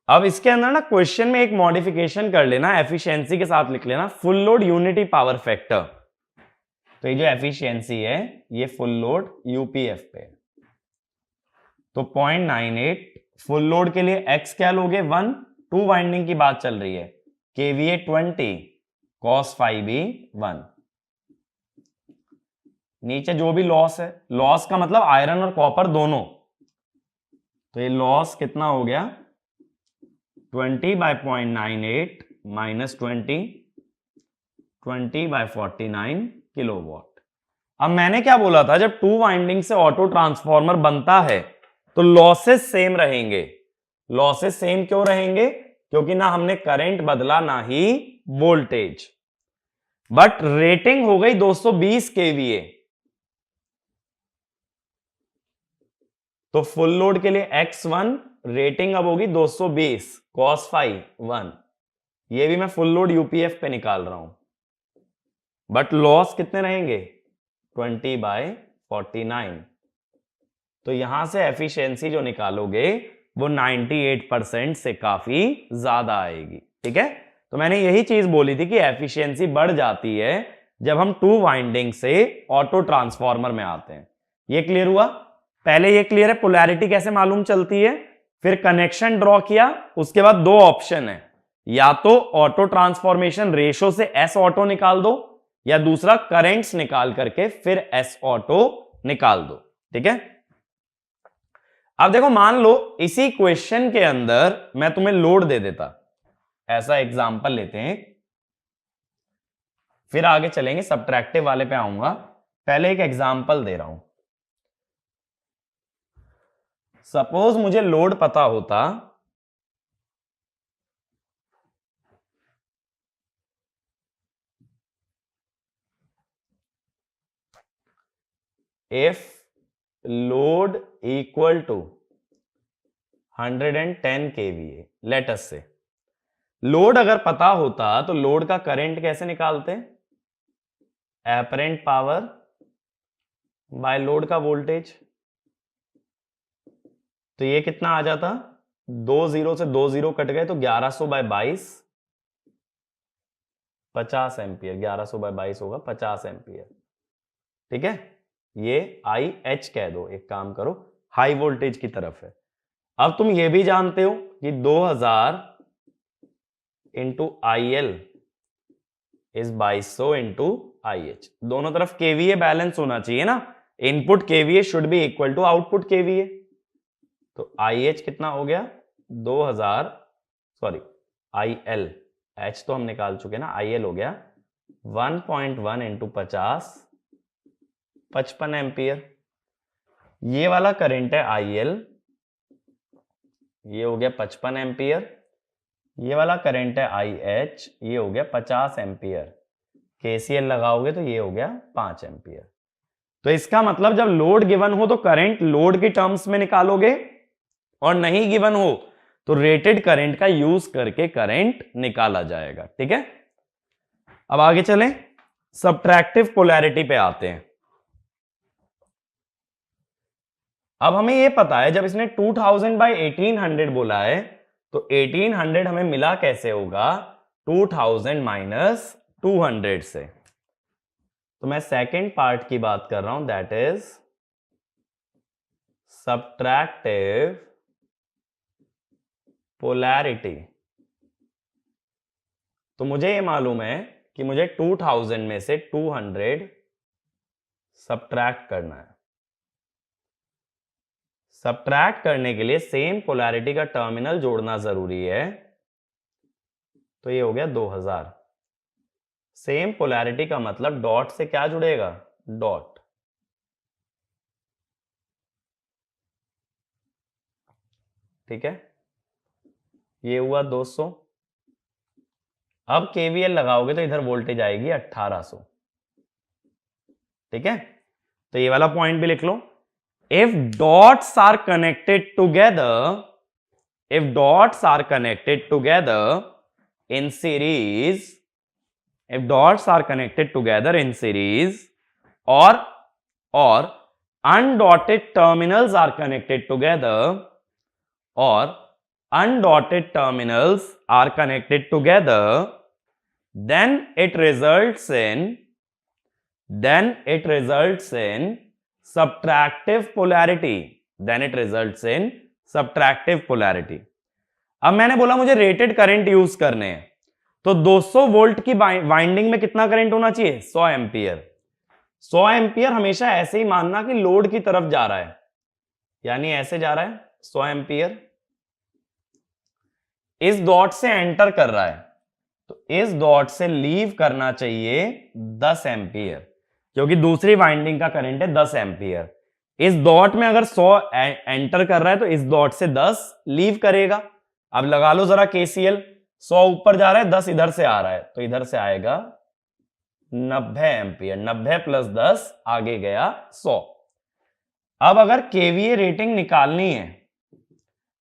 अब इसके अंदर ना क्वेश्चन में एक मॉडिफिकेशन कर लेना, एफिशिएंसी के साथ लिख लेना full load unity power factor. तो ये जो एफिशिएंसी है ये फुल लोड यूपीएफ पे, तो 0.98 फुल लोड के लिए एक्स क्या लोगे 1, टू वाइंडिंग की बात चल रही है, केवीए 20 कॉस फाई भी 1। नीचे जो भी लॉस है, लॉस का मतलब आयरन और कॉपर दोनों, तो ये लॉस कितना हो गया 20/0.98 माइनस 20/49 किलोवाट। अब मैंने क्या बोला था, जब टू वाइंडिंग से ऑटो ट्रांसफॉर्मर बनता है तो लॉसेस सेम रहेंगे। लॉसेस सेम क्यों रहेंगे? क्योंकि ना हमने करंट बदला ना ही वोल्टेज, बट रेटिंग हो गई 220 केवीए। तो फुल लोड के लिए x1 रेटिंग अब होगी 220 cos फाई 1। ये भी मैं फुल लोड यूपीएफ पे निकाल रहा हूं, बट लॉस कितने रहेंगे 20/49। तो यहां से एफिशिएंसी जो निकालोगे वो 98% से काफी ज्यादा आएगी। ठीक है, तो मैंने यही चीज बोली थी कि एफिशिएंसी बढ़ जाती है जब हम टू वाइंडिंग से ऑटो ट्रांसफॉर्मर में आते हैं। ये क्लियर हुआ? पहले ये क्लियर है पोलैरिटी कैसे मालूम चलती है, फिर कनेक्शन ड्रॉ किया, उसके बाद दो ऑप्शन है, या तो ऑटो ट्रांसफॉर्मेशन रेशो से एस ऑटो निकाल दो, या दूसरा करेंट्स निकाल करके फिर एस ऑटो निकाल दो। ठीक है, अब देखो मान लो इसी क्वेश्चन के अंदर मैं तुम्हें लोड दे देता, ऐसा एग्जांपल लेते हैं, फिर आगे चलेंगे, सब्ट्रैक्टिव वाले पे आऊंगा, पहले एक एग्जांपल दे रहा हूं। सपोज मुझे लोड पता होता if load equal to 110 KVA, let us say. Load अगर पता होता तो लोड का करंट कैसे निकालते? एपरेंट पावर बाय लोड का वोल्टेज। तो ये कितना आ जाता, 2 0 से 2 0 कट गए तो 1100/22 50 एम्पियर, 1100/22 होगा 50 एम्पियर। ठीक है, ये आई एच कह दो, एक काम करो हाई वोल्टेज की तरफ है। अब तुम ये भी जानते हो कि 2000 into I L is 2200 into I H, दोनों तरफ केवीए बैलेंस होना चाहिए ना, input KVA should be equal to output KVA. तो आई एच कितना हो गया 2000, सॉरी आई एल, एच तो हम निकाल चुके ना, आई एल हो गया 1.1 इंटू 50 55 एम्पियर। ये वाला करंट है आई एल, ये हो गया 55 एम्पियर। ये वाला करंट है आई एच, ये हो गया 50 एम्पियर। केसीएल लगाओगे तो ये हो गया 5 एम्पियर। तो इसका मतलब जब लोड गिवन हो तो करंट लोड के टर्म्स में निकालोगे, और नहीं गिवन हो तो रेटेड करंट का यूज करके करंट निकाला जाएगा। ठीक है, अब आगे चलें, सब्ट्रैक्टिव पोलैरिटी पे आते हैं। अब हमें यह पता है जब इसने 2000/1800 बोला है तो 1800 हमें मिला कैसे होगा, 2000 माइनस 200 से। तो मैं सेकेंड पार्ट की बात कर रहा हूं, दैट इज सब्ट्रैक्टिव पोलैरिटी। तो मुझे यह मालूम है कि मुझे 2000 में से 200 सब्ट्रैक्ट करना है। सब्ट्रैक्ट करने के लिए सेम पोलैरिटी का टर्मिनल जोड़ना जरूरी है, तो ये हो गया 2000। सेम पोलैरिटी का मतलब डॉट से क्या जुड़ेगा, डॉट। ठीक है, ये हुआ 200। अब केवीएल लगाओगे तो इधर वोल्टेज आएगी 1800। ठीक है, तो ये वाला पॉइंट भी लिख लो। If dots are connected together, if dots are connected together in series, if dots are connected together in series, or undotted terminals are connected together, or undotted terminals are connected together, then it results in subtractive polarity, then it results in subtractive polarity. अब मैंने बोला मुझे rated current use करने हैं, तो 200 volt की winding में कितना करंट होना चाहिए? 100 एम्पियर। 100 एम्पियर हमेशा ऐसे ही मानना कि लोड की तरफ जा रहा है, यानी ऐसे जा रहा है 100 एम्पियर, इस डॉट से एंटर कर रहा है, तो इस डॉट से लीव करना चाहिए 10 एम्पियर, क्योंकि दूसरी वाइंडिंग का करंट है 10 एम्पियर। इस डॉट में अगर 100 एंटर कर रहा है तो इस डॉट से 10 लीव करेगा। अब लगा लो जरा केसीएल, 100 ऊपर जा रहा है, 10 इधर से आ रहा है, तो इधर से आएगा 90 एम्पियर, 90 प्लस 10 आगे गया 100। अब अगर केवीए रेटिंग निकालनी है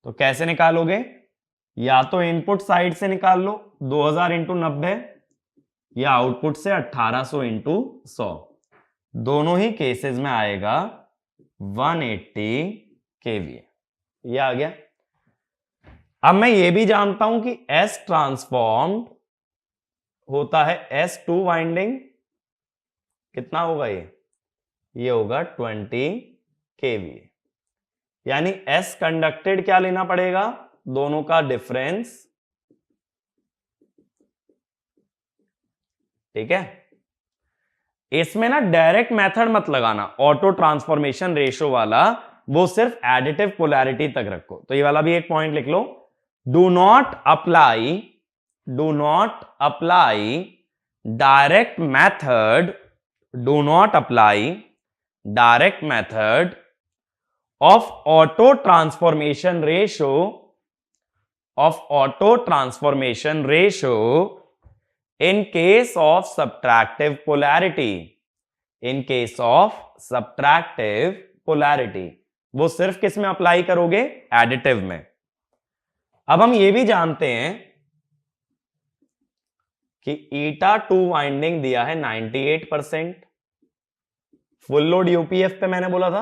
तो कैसे निकालोगे? या तो इनपुट साइड से निकाल लो 2000 इंटू 90, या आउटपुट से 1800 इंटू 100। दोनों ही केसेस में आएगा 180 केवीए। ये आ गया। अब मैं ये भी जानता हूं कि S ट्रांसफॉर्म्ड होता है S2 वाइंडिंग, कितना होगा ये होगा 20 केवीए, यानी S कंडक्टेड क्या लेना पड़ेगा? दोनों का डिफरेंस, ठीक है। इसमें ना डायरेक्ट मेथड मत लगाना, ऑटो ट्रांसफॉर्मेशन रेशियो वाला, वो सिर्फ एडिटिव पोलैरिटी तक रखो। तो ये वाला भी एक पॉइंट लिख लो, do not apply direct method, do not apply direct method of auto transformation ratio in case of subtractive polarity, वो सिर्फ किस में अप्लाई करोगे? एडिटिव में। अब हम ये भी जानते हैं कि ईटा 2 वाइंडिंग दिया है 98%, फुल लोड यूपीएफ पे मैंने बोला था,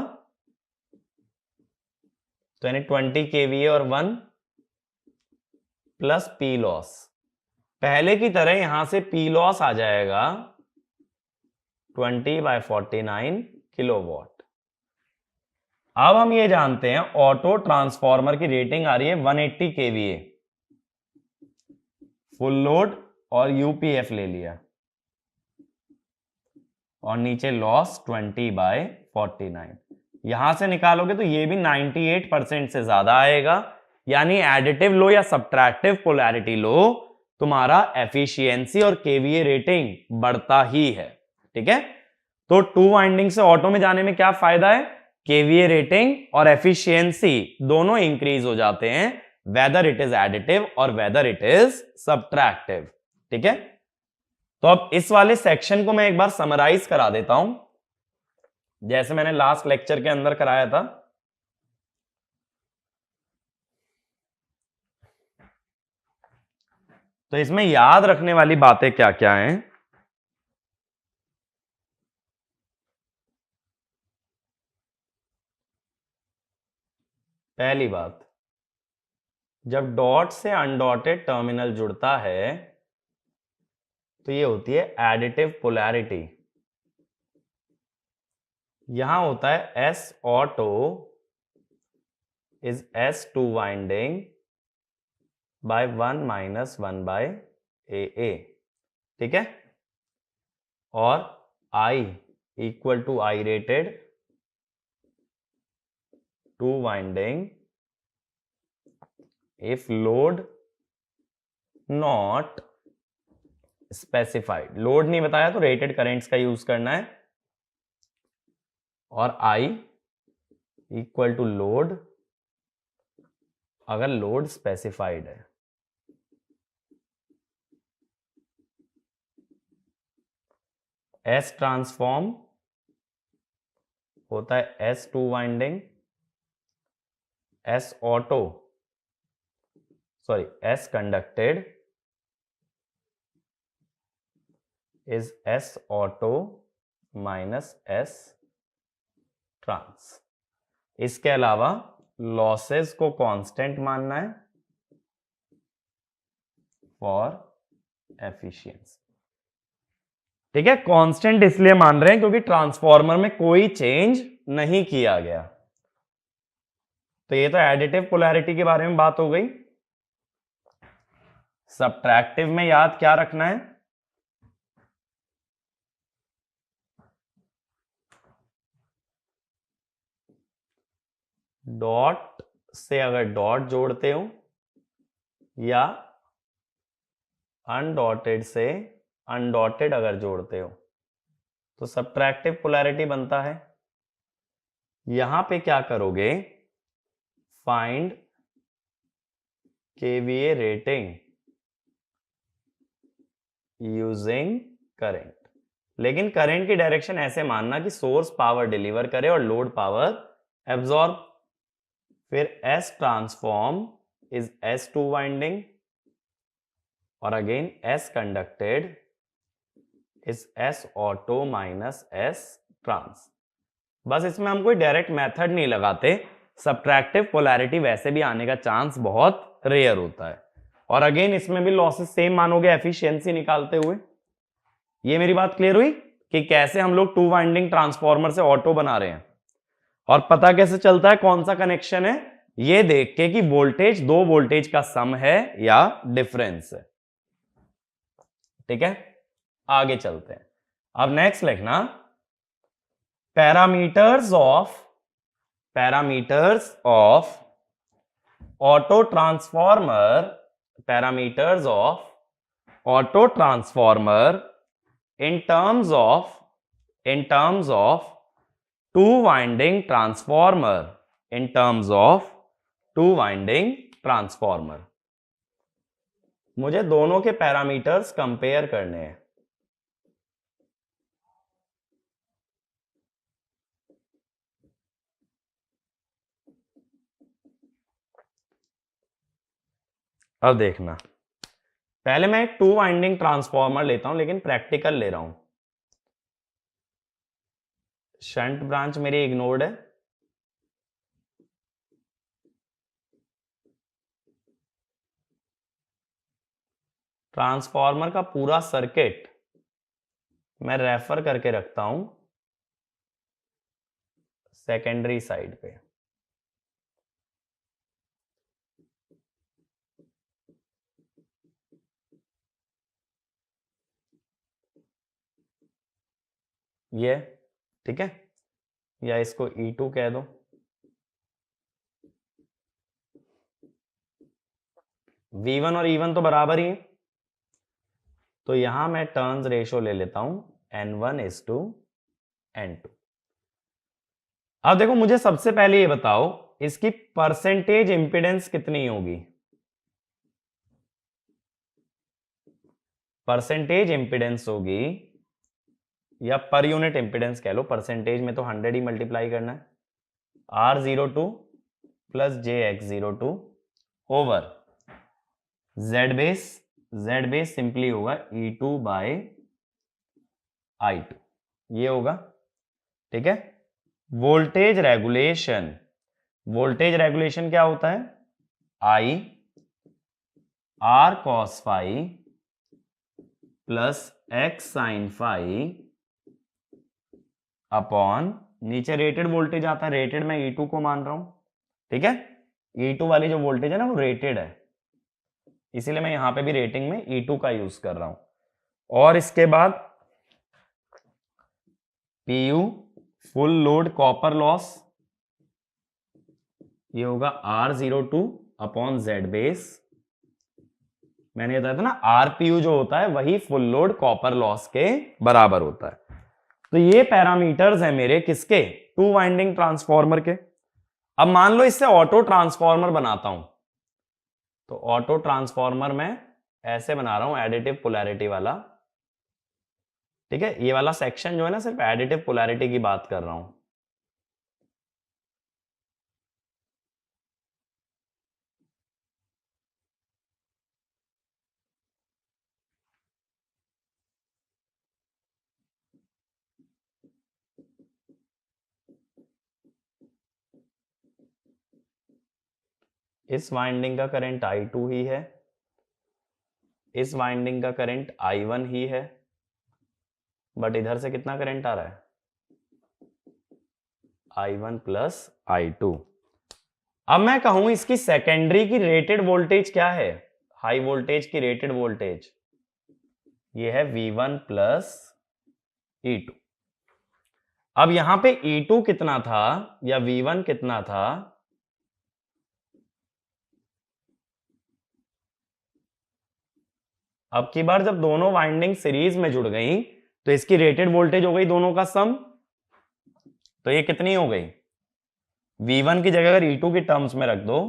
तो यानी 20 केवीए और 1 प्लस पी लॉस। पहले की तरह यहां से पी लॉस आ जाएगा 20/49 किलोवाट। अब हम ये जानते हैं ऑटो ट्रांसफॉर्मर की रेटिंग आ रही है 180 केवीए, फुल लोड और यूपीएफ ले लिया, और नीचे लॉस 20/49। यहां से निकालोगे तो ये भी 98% से ज्यादा आएगा, यानी एडिटिव लो या सब्ट्रैक्टिव पोलैरिटी लो, तुम्हारा एफिशिएंसी और केवीए रेटिंग बढ़ता ही है, ठीक है। तो 2 वाइंडिंग से ऑटो में जाने में क्या फायदा है? केवीए रेटिंग और एफिशिएंसी दोनों इंक्रीज हो जाते हैं, वेदर इट इज एडिटिव और वेदर इट इज सब्ट्रैक्टिव, ठीक है। तो अब इस वाले सेक्शन को मैं एक बार समराइज करा देता हूं, जैसे मैंने लास्ट लेक्चर के अंदर कराया था। तो इसमें याद रखने वाली बातें क्या क्या हैं? पहली बात, जब डॉट से अनडॉटेड टर्मिनल जुड़ता है तो ये होती है एडिटिव पोलैरिटी। यहां होता है S auto is S2 winding by 1 minus 1/AA, ठीक है। और I equal to I rated 2 winding if load not specified. Load नहीं बताया तो रेटेड करेंट्स का यूज करना है, और I इक्वल टू लोड अगर लोड स्पेसिफाइड है। S ट्रांसफॉर्म होता है S2 winding, S auto sorry S conducted is S auto minus S trans. इसके अलावा लॉसेस को कांस्टेंट मानना है फॉर एफिशिएंसी। ठीक है, कांस्टेंट इसलिए मान रहे हैं क्योंकि ट्रांसफॉर्मर में कोई चेंज नहीं किया गया। तो ये तो एडिटिव पोलैरिटी के बारे में बात हो गई। सब्ट्रैक्टिव में याद क्या रखना है? डॉट से अगर डॉट जोड़ते हो या अनडॉटेड से अनडॉटेड अगर जोड़ते हो तो सब्ट्रैक्टिव पोलैरिटी बनता है। यहां पे क्या करोगे? Find KVA rating using current. लेकिन करंट की डायरेक्शन ऐसे मानना कि सोर्स पावर डिलीवर करे और लोड पावर एब्जॉर्ब। फिर S transform is S2 winding और again S conducted is S auto minus S trans. बस इसमें हम कोई डायरेक्ट मेथड नहीं लगाते। सब्ट्रैक्टिव पोलैरिटी वैसे भी आने का चांस बहुत रेयर होता है। और अगेन इसमें भी लॉसेस सेम मानोगे एफिशिएंसी निकालते हुए। ये मेरी बात क्लियर हुई कि कैसे हम लोग 2 वाइंडिंग ट्रांसफॉर्मर से ऑटो बना रहे हैं। और पता कैसे चलता है कौन सा कनेक्शन है? ये देख के कि वोल्टेज दो वोल्टेज का सम है या डिफरेंस है। ठीक है, आगे चलते हैं। अब नेक्स्ट लिखना parameters of auto transformer, parameters of auto transformer in terms of two winding transformer, in terms of two winding transformer। मुझे दोनों के पैरामीटर्स कंपेयर करने हैं। अब देखना, पहले मैं एक 2 वाइंडिंग ट्रांसफॉर्मर लेता हूं लेकिन प्रैक्टिकल ले रहा हूं। शंट ब्रांच मेरी इग्नोर्ड है। ट्रांसफॉर्मर का पूरा सर्किट मैं रेफर करके रखता हूं सेकेंडरी साइड पे। ये ठीक है, या इसको E2 कह दो। V1 और E1 तो बराबर ही है, तो यहां मैं टर्न्स रेशो ले लेता हूं N1:N2। अब देखो, मुझे सबसे पहले ये बताओ इसकी परसेंटेज इंपीडेंस कितनी होगी? परसेंटेज इंपीडेंस होगी या पर यूनिट इंपीडेंस कह लो, परसेंटेज में तो 100 ही मल्टीप्लाई करना है, R02 plus JX02 over Z base simply होगा E2 बाय I2, ये होगा। ठीक है, वोल्टेज रेगुलेशन क्या होता है? I R cos phi plus X sin phi upon, नीचे रेटेड वोल्टेज आता है, रेटेड मैं E2 को मान रहा हूं। ठीक है, E2 वाली जो वोल्टेज है ना वो रेटेड है, इसीलिए मैं यहां पे भी रेटिंग में E2 का यूज कर रहा हूं। और इसके बाद PU full load copper loss, ये होगा R02 अपॉन Z बेस। मैंने बताया था ना RPU जो होता है वही फुल लोड कॉपर लॉस के बराबर होता है। तो ये पैरामीटर्स हैं मेरे किसके? 2 वाइंडिंग ट्रांसफॉर्मर के। अब मान लो इससे ऑटो ट्रांसफॉर्मर बनाता हूं, तो ऑटो ट्रांसफॉर्मर मैं ऐसे बना रहा हूं एडिटिव पोलैरिटी वाला। ठीक है, ये वाला सेक्शन जो है ना सिर्फ एडिटिव पोलैरिटी की बात कर रहा हूं। इस वाइंडिंग का करंट I2 ही है, इस वाइंडिंग का करंट I1 ही है, बट इधर से कितना करंट आ रहा है? I1 plus I2। अब मैं कहूं इसकी सेकेंडरी की रेटेड वोल्टेज क्या है? हाई वोल्टेज की रेटेड वोल्टेज ये है V1 प्लस E2। अब यहां पे E2 कितना था या V1 कितना था? अब की बार जब दोनों वाइंडिंग सीरीज में जुड़ गई तो इसकी रेटेड वोल्टेज हो गई दोनों का सम। तो ये कितनी हो गई? V1 की जगह अगर E2 की टर्म्स में रख दो,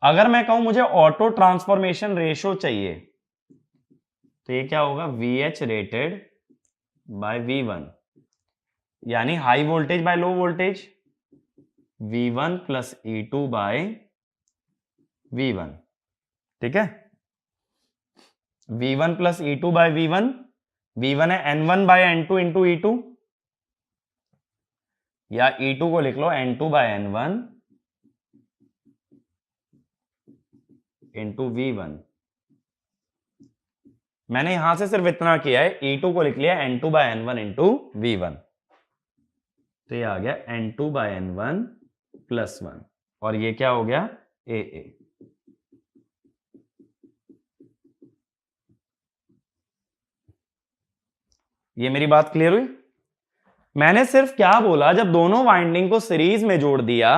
अगर मैं कहूं मुझे ऑटो ट्रांसफॉर्मेशन रेशो चाहिए तो ये क्या होगा? VH रेटेड बाय V1, यानी high voltage by low voltage V1 plus E2 by V1। ठीक है, V1 plus E2 by V1, V1 है N1 by N2 into E2, या E2 को लिख लो N2 bye N1 into V1। मैंने यहां से सिर्फ इतना किया है, E2 को लिख लिया N2 bye N1 into V1, तो ये आ गया N2 बाय N1 प्लस 1, और ये क्या हो गया? AA। ये मेरी बात क्लियर हुई? मैंने सिर्फ क्या बोला, जब दोनों वाइंडिंग को सीरीज में जोड़ दिया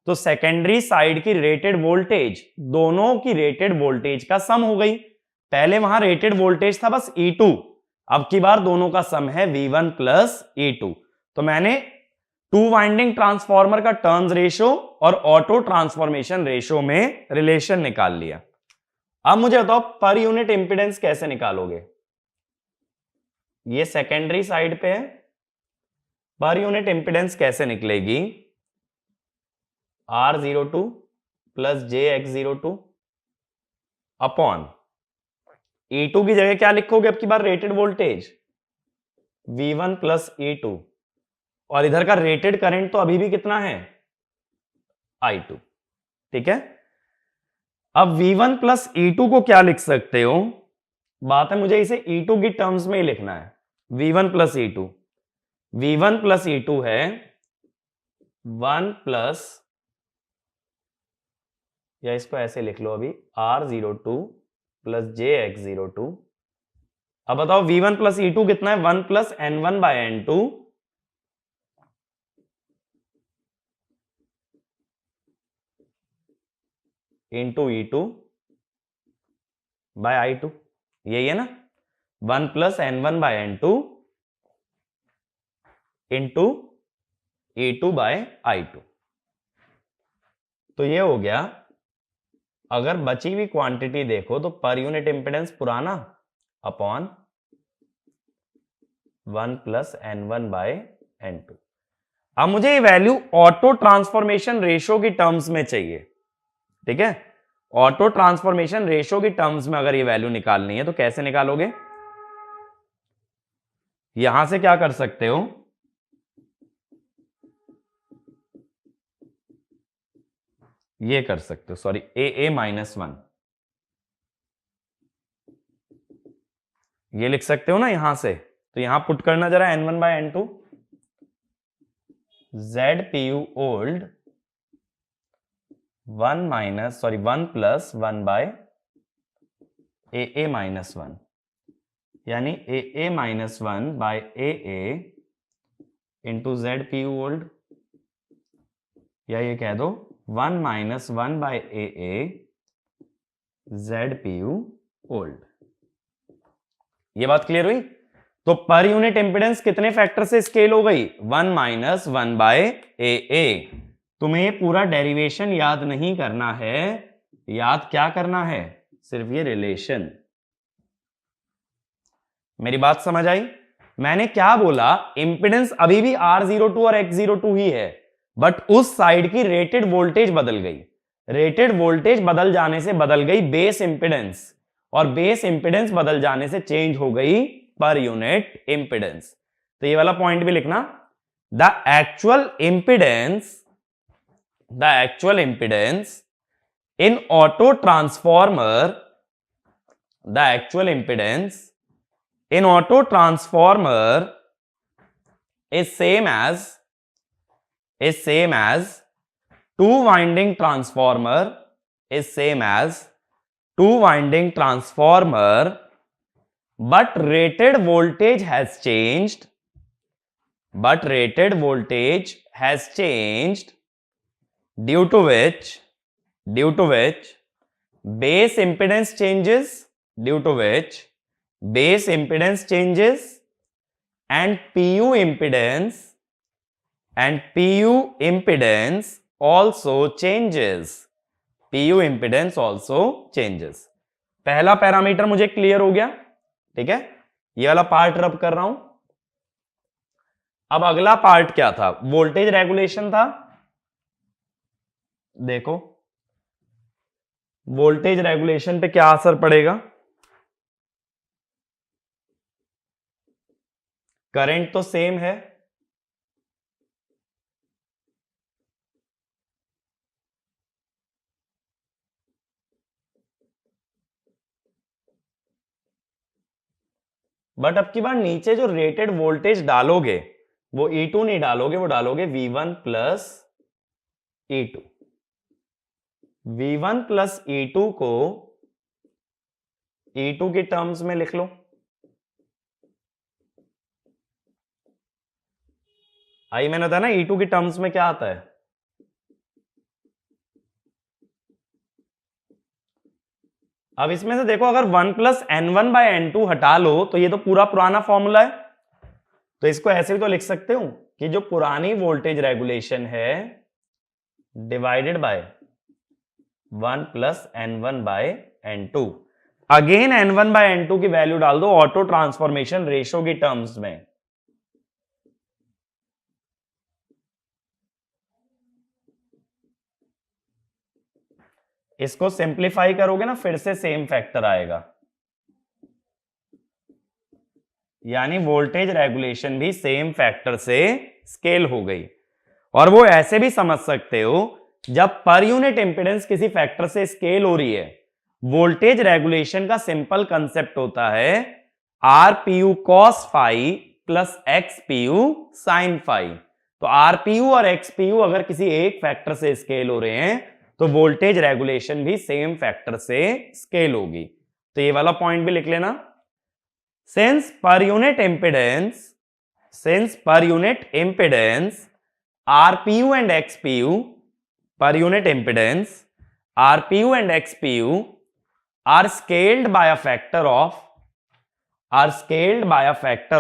तो सेकेंडरी साइड की रेटेड वोल्टेज दोनों की रेटेड वोल्टेज का सम हो गई। पहले वहां रेटेड वोल्टेज था बस E2, अब की बार दोनों का सम है V1 प्लस E2। तो मैंने टू वाइंडिंग ट्रांसफॉर्मर का टर्न्स रेशो और ऑटो ट्रांसफॉर्मेशन रेशो में रिलेशन निकाल लिया। अब मुझे बताओ पर यूनिट इंपीडेंस कैसे निकालोगे? ये सेकेंडरी साइड पे है, पर यूनिट इंपीडेंस कैसे निकलेगी? R02 plus JX02 upon E2 की जगह क्या लिखोगे अब की बार? Rated voltage V1 plus E2, और इधर का रेटेड करंट तो अभी भी कितना है? I2। ठीक है, अब V1 प्लस E2 को क्या लिख सकते हो? बात है मुझे इसे E2 की टर्म्स में ही लिखना है। V1 plus E2, V1 plus E2 है 1 प्लस, या इसको ऐसे लिख लो अभी, R02 प्लस JX02। अब बताओ V1 प्लस E2 कितना है? 1 plus N1 by N2 into E2 bye I2, यही है ना? 1 plus N1 by N2 into E2 bye I2। तो ये हो गया। अगर बची हुई क्वांटिटी देखो तो पर यूनिट इंपीडेंस पुराना upon 1 plus N1 by N2। अब मुझे ये वैल्यू ऑटो ट्रांसफॉर्मेशन रेशो की टर्म्स में चाहिए। ठीक है, ऑटो ट्रांसफॉर्मेशन रेशो की टर्म्स में अगर ये वैल्यू निकालनी है तो कैसे निकालोगे? यहां से क्या कर सकते हो? ये कर सकते हो, सॉरी, AA माइनस 1, ये लिख सकते हो ना यहां से। तो यहां पुट करना जरा N1 by N2, ZPU old 1 plus 1 by AA minus 1, यानी AA minus 1 by AA into ZPU old, या ये कह दो 1 minus 1 by AA ZPU old. ये बात क्लियर हुई? तो पर यूनिट इंपीडेंस कितने फैक्टर से स्केल हो गई? 1 माइनस 1 बाय AA। तुम्हें पूरा डेरिवेशन याद नहीं करना है, याद क्या करना है? सिर्फ ये रिलेशन। मेरी बात समझ आई? मैंने क्या बोला? इंपीडेंस अभी भी R02 और X02 ही है, बट उस साइड की रेटेड वोल्टेज बदल गई। रेटेड वोल्टेज बदल जाने से बदल गई बेस इंपीडेंस, और बेस इंपीडेंस बदल जाने से चेंज हो गई पर यूनिट इंपीडेंस। तो ये वाला पॉइंट भी लिखना, the actual impedance in auto transformer is same as two winding transformer but rated voltage has changed due to which base impedance changes and PU impedance also changes. पहला parameter मुझे clear हो गया, ठीक है। ये वाला पार्ट रब कर रहा हूं। अब अगला पार्ट क्या था? वोल्टेज रेगुलेशन था। देखो वोल्टेज रेगुलेशन पे क्या असर पड़ेगा? करंट तो सेम है, बट अब की बार नीचे जो रेटेड वोल्टेज डालोगे वो E2 नहीं डालोगे, वो डालोगे V1 plus E2। V1 plus E2 को E2 के टर्म्स में लिख लो। आई मैंने बताया ना E2 के टर्म्स में क्या आता है। अब इसमें से देखो, अगर 1 प्लस N1 बाय N2 हटा लो तो ये तो पूरा पुराना फॉर्मूला है, तो इसको ऐसे भी तो लिख सकते हो कि जो पुरानी वोल्टेज रेगुलेशन है divided by 1 plus N1 by N2। Again N1 by N2 की वैल्यू डाल दो ऑटो ट्रांसफॉर्मेशन रेशो की टर्म्स में। इसको सिंप्लीफाई करोगे ना, फिर से सेम फैक्टर आएगा, यानी वोल्टेज रेगुलेशन भी सेम फैक्टर से स्केल हो गई। और वो ऐसे भी समझ सकते हो, जब पर यूनिट इंपीडेंस किसी फैक्टर से स्केल हो रही है, वोल्टेज रेगुलेशन का सिंपल कंसेप्ट होता है RPU cos phi plus XPU sin phi. तो RPU और XPU अगर किसी एक फैक्टर से स्केल हो रहे हैं तो वोल्टेज रेगुलेशन भी सेम फैक्टर से स्केल होगी। तो ये वाला पॉइंट भी लिख लेना। Since per unit impedance RPU and XPU, per unit impedance RPU and XPU are scaled by a factor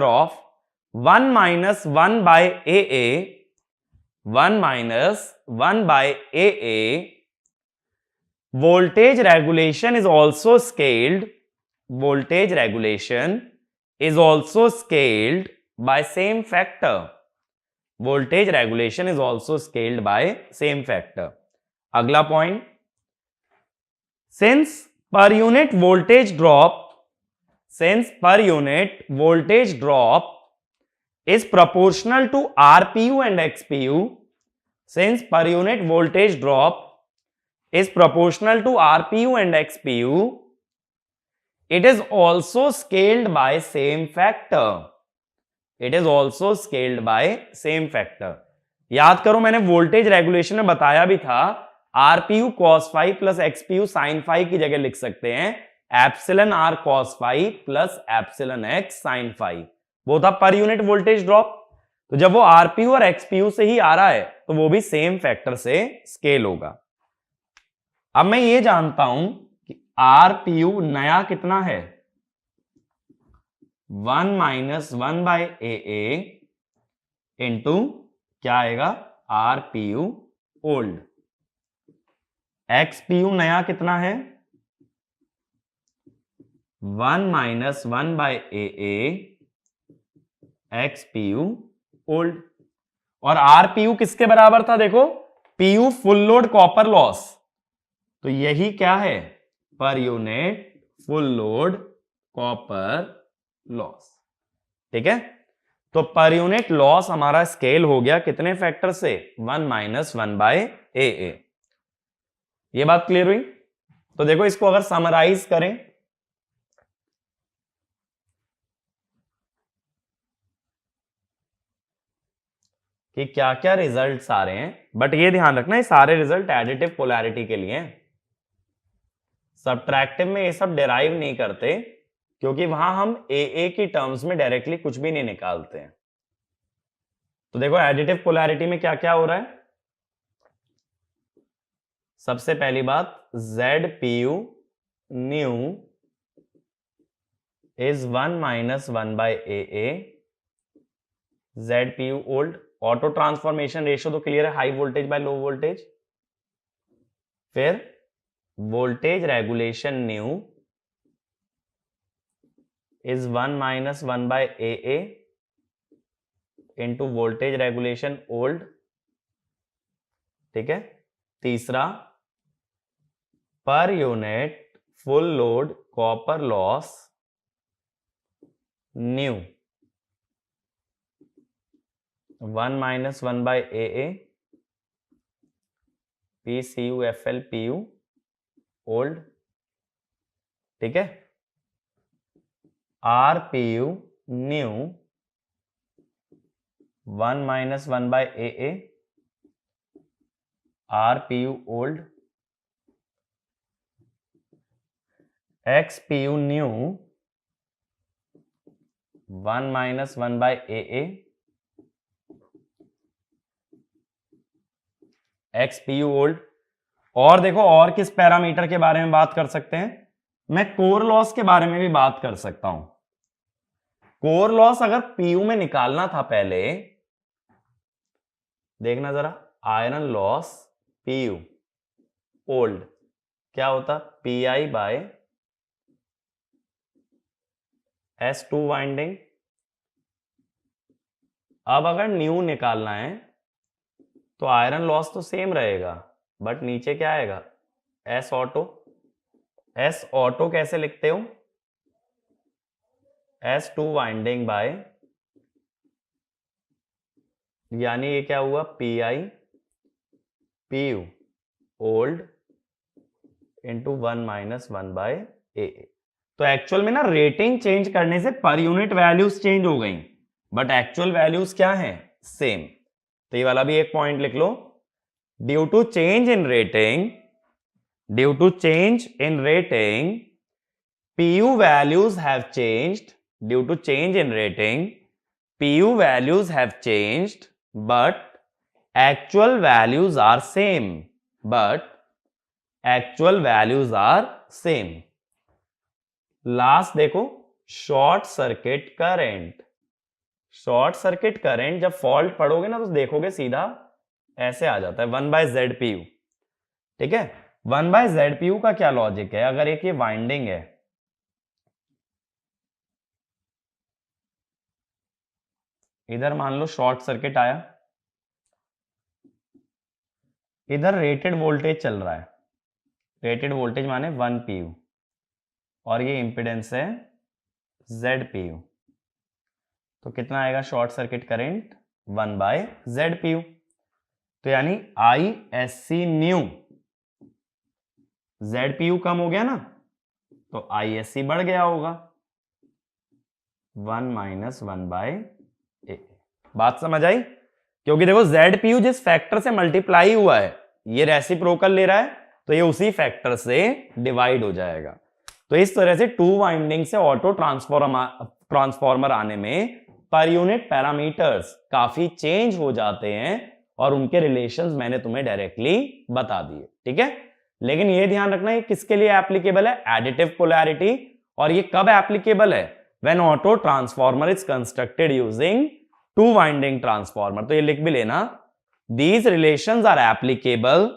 of 1 minus 1 by AA, 1 minus 1 by AA. Voltage regulation is also scaled by same factor. Voltage regulation is also scaled by same factor. अगला point, since per unit voltage drop is proportional to RPU and XPU, since per unit voltage drop is proportional to RPU and XPU, it is also scaled by same factor. याद करो, मैंने voltage regulation में बताया भी था RPU cos phi plus XPU sin phi की जगह लिख सकते हैं epsilon R cos phi plus epsilon X sin phi. वो था पर यूनिट वोल्टेज ड्रॉप। तो जब वो RPU और XPU से ही आ रहा है तो वो भी सेम फैक्टर से स्केल होगा। अब मैं ये जानता हूं कि RPU नया कितना है, 1 माइनस 1 बाय AA इंटू क्या आएगा RPU ओल्ड। XPU नया कितना है, 1 minus 1 by AA XPU old. और RPU किसके बराबर था? देखो, PU full load copper loss, तो यही क्या है, per unit full load copper loss. ठीक है, तो पर यूनिट लॉस हमारा स्केल हो गया कितने फैक्टर से, 1 - 1/AA। ये बात क्लियर हुई। तो देखो इसको अगर समराइज करें, कि क्या क्या रिजल्ट्स आ रहे हैं, बट ये ध्यान रखना ये सारे रिजल्ट एडिटिव पोलैरिटी के लिए हैं। सब्ट्रैक्टिव में ये सब डिराइव नहीं करते, क्योंकि वहां हम AA की टर्म्स में डायरेक्टली कुछ भी नहीं निकालते हैं। तो देखो एडिटिव पोलैरिटी में क्या क्या हो रहा है। सबसे पहली बात, ZPU new is 1 - 1/AA, ZPU old. Auto transformation ratio तो क्लियर है, high voltage by low voltage. फिर voltage regulation new is 1 - 1/AA into voltage regulation old. ठीक है। तीसरा, per unit full load copper loss new 1 - 1/AA PCU/FL/PU old. ठीक है। RPU new 1 - 1/AA RPU old. XPU new 1 - 1/AA XPU old. और देखो और किस पैरामीटर के बारे में बात कर सकते हैं, मैं कोर लॉस के बारे में भी बात कर सकता हूं। कोर लॉस अगर PU में निकालना था पहले, देखना जरा, आयरन लॉस PU ओल्ड क्या होता, PI/S2 वाइंडिंग। अब अगर न्यू निकालना है तो आयरन लॉस तो सेम रहेगा, बट नीचे क्या आएगा, S ऑटो। S ऑटो कैसे लिखते हो, S2 वाइंडिंग बाय, यानी ये क्या हुआ, PI/PU ओल्ड इंटू 1 - 1/AA। तो एक्चुअल में ना रेटिंग चेंज करने से पर यूनिट वैल्यूज चेंज हो गई, बट एक्चुअल वैल्यूज क्या हैं, सेम। तो ये वाला भी एक पॉइंट लिख लो, due to change in rating, PU values have changed, due to change in rating, PU values have changed, but actual values are same, last देखो, शॉर्ट सर्किट करंट जब फॉल्ट पढ़ोगे ना तो देखोगे सीधा ऐसे आ जाता है 1/ZPU। ठीक है। 1/ZPU का क्या लॉजिक है, अगर एक ये वाइंडिंग है, इधर मान लो शॉर्ट सर्किट आया, इधर रेटेड वोल्टेज चल रहा है, रेटेड वोल्टेज माने 1 PU, और ये इंपेडेंस है ZPU, तो कितना आएगा शॉर्ट सर्किट करंट, 1/ZPU। तो यानी ISC न्यू, ZPU कम हो गया ना तो ISC बढ़ गया होगा, 1 - 1/AA। बात समझ आई, क्योंकि देखो ZPU जिस फैक्टर से मल्टीप्लाई हुआ है ये रेसिप्रोकल ले रहा है, तो ये उसी फैक्टर से डिवाइड हो जाएगा। तो इस तरह से टू वाइंडिंग से ऑटो ट्रांसफॉर्मर आने में पर यूनिट पैरामीटर्स काफी चेंज हो जाते हैं, और उनके रिलेशंस मैंने तुम्हें डायरेक्टली बता दिए। ठीक है। लेकिन ये ध्यान रखना ये किसके लिए एप्लीकेबल है, एडिटिव पोलैरिटी। और ये कब एप्लीकेबल है, when auto transformer is constructed using to winding transformer. तो ये लिख भी लेना, these relations are applicable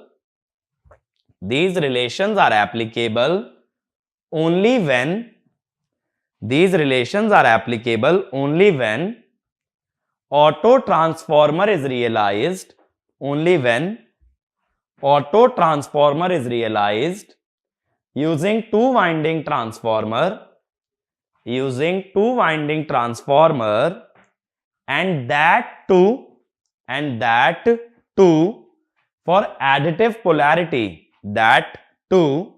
only when auto transformer is realized using two winding transformer and that too for additive polarity, that too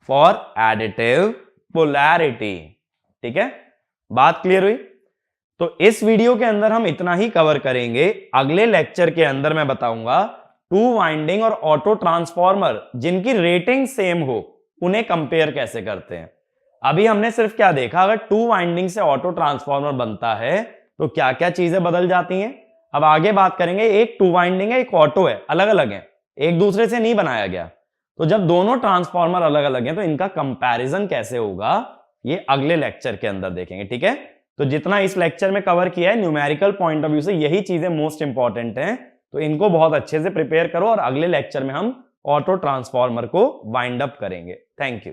for additive polarity। ठीक है, बात clear हुई? तो इस वीडियो के अंदर हम इतना ही कवर करेंगे। अगले लेक्चर के अंदर मैं बताऊंगा टू वाइंडिंग और ऑटो ट्रांसफॉर्मर जिनकी रेटिंग सेम हो उन्हें कंपेयर कैसे करते हैं। अभी हमने सिर्फ क्या देखा, अगर टू वाइंडिंग से ऑटो ट्रांसफॉर्मर बनता है तो क्या क्या चीजें बदल जाती हैं। अब आगे बात करेंगे, एक टू वाइंडिंग है, एक ऑटो है, अलग अलग है, एक दूसरे से नहीं बनाया गया। तो जब दोनों ट्रांसफॉर्मर अलग अलग हैं तो इनका कंपैरिजन कैसे होगा, ये अगले लेक्चर के अंदर देखेंगे। ठीक है, तो जितना इस लेक्चर में कवर किया है न्यूमेरिकल पॉइंट ऑफ व्यू से यही चीजें मोस्ट इंपॉर्टेंट हैं, तो इनको बहुत अच्छे से प्रिपेयर करो और अगले लेक्चर में हम ऑटो ट्रांसफॉर्मर को वाइंड अप करेंगे। Thank you.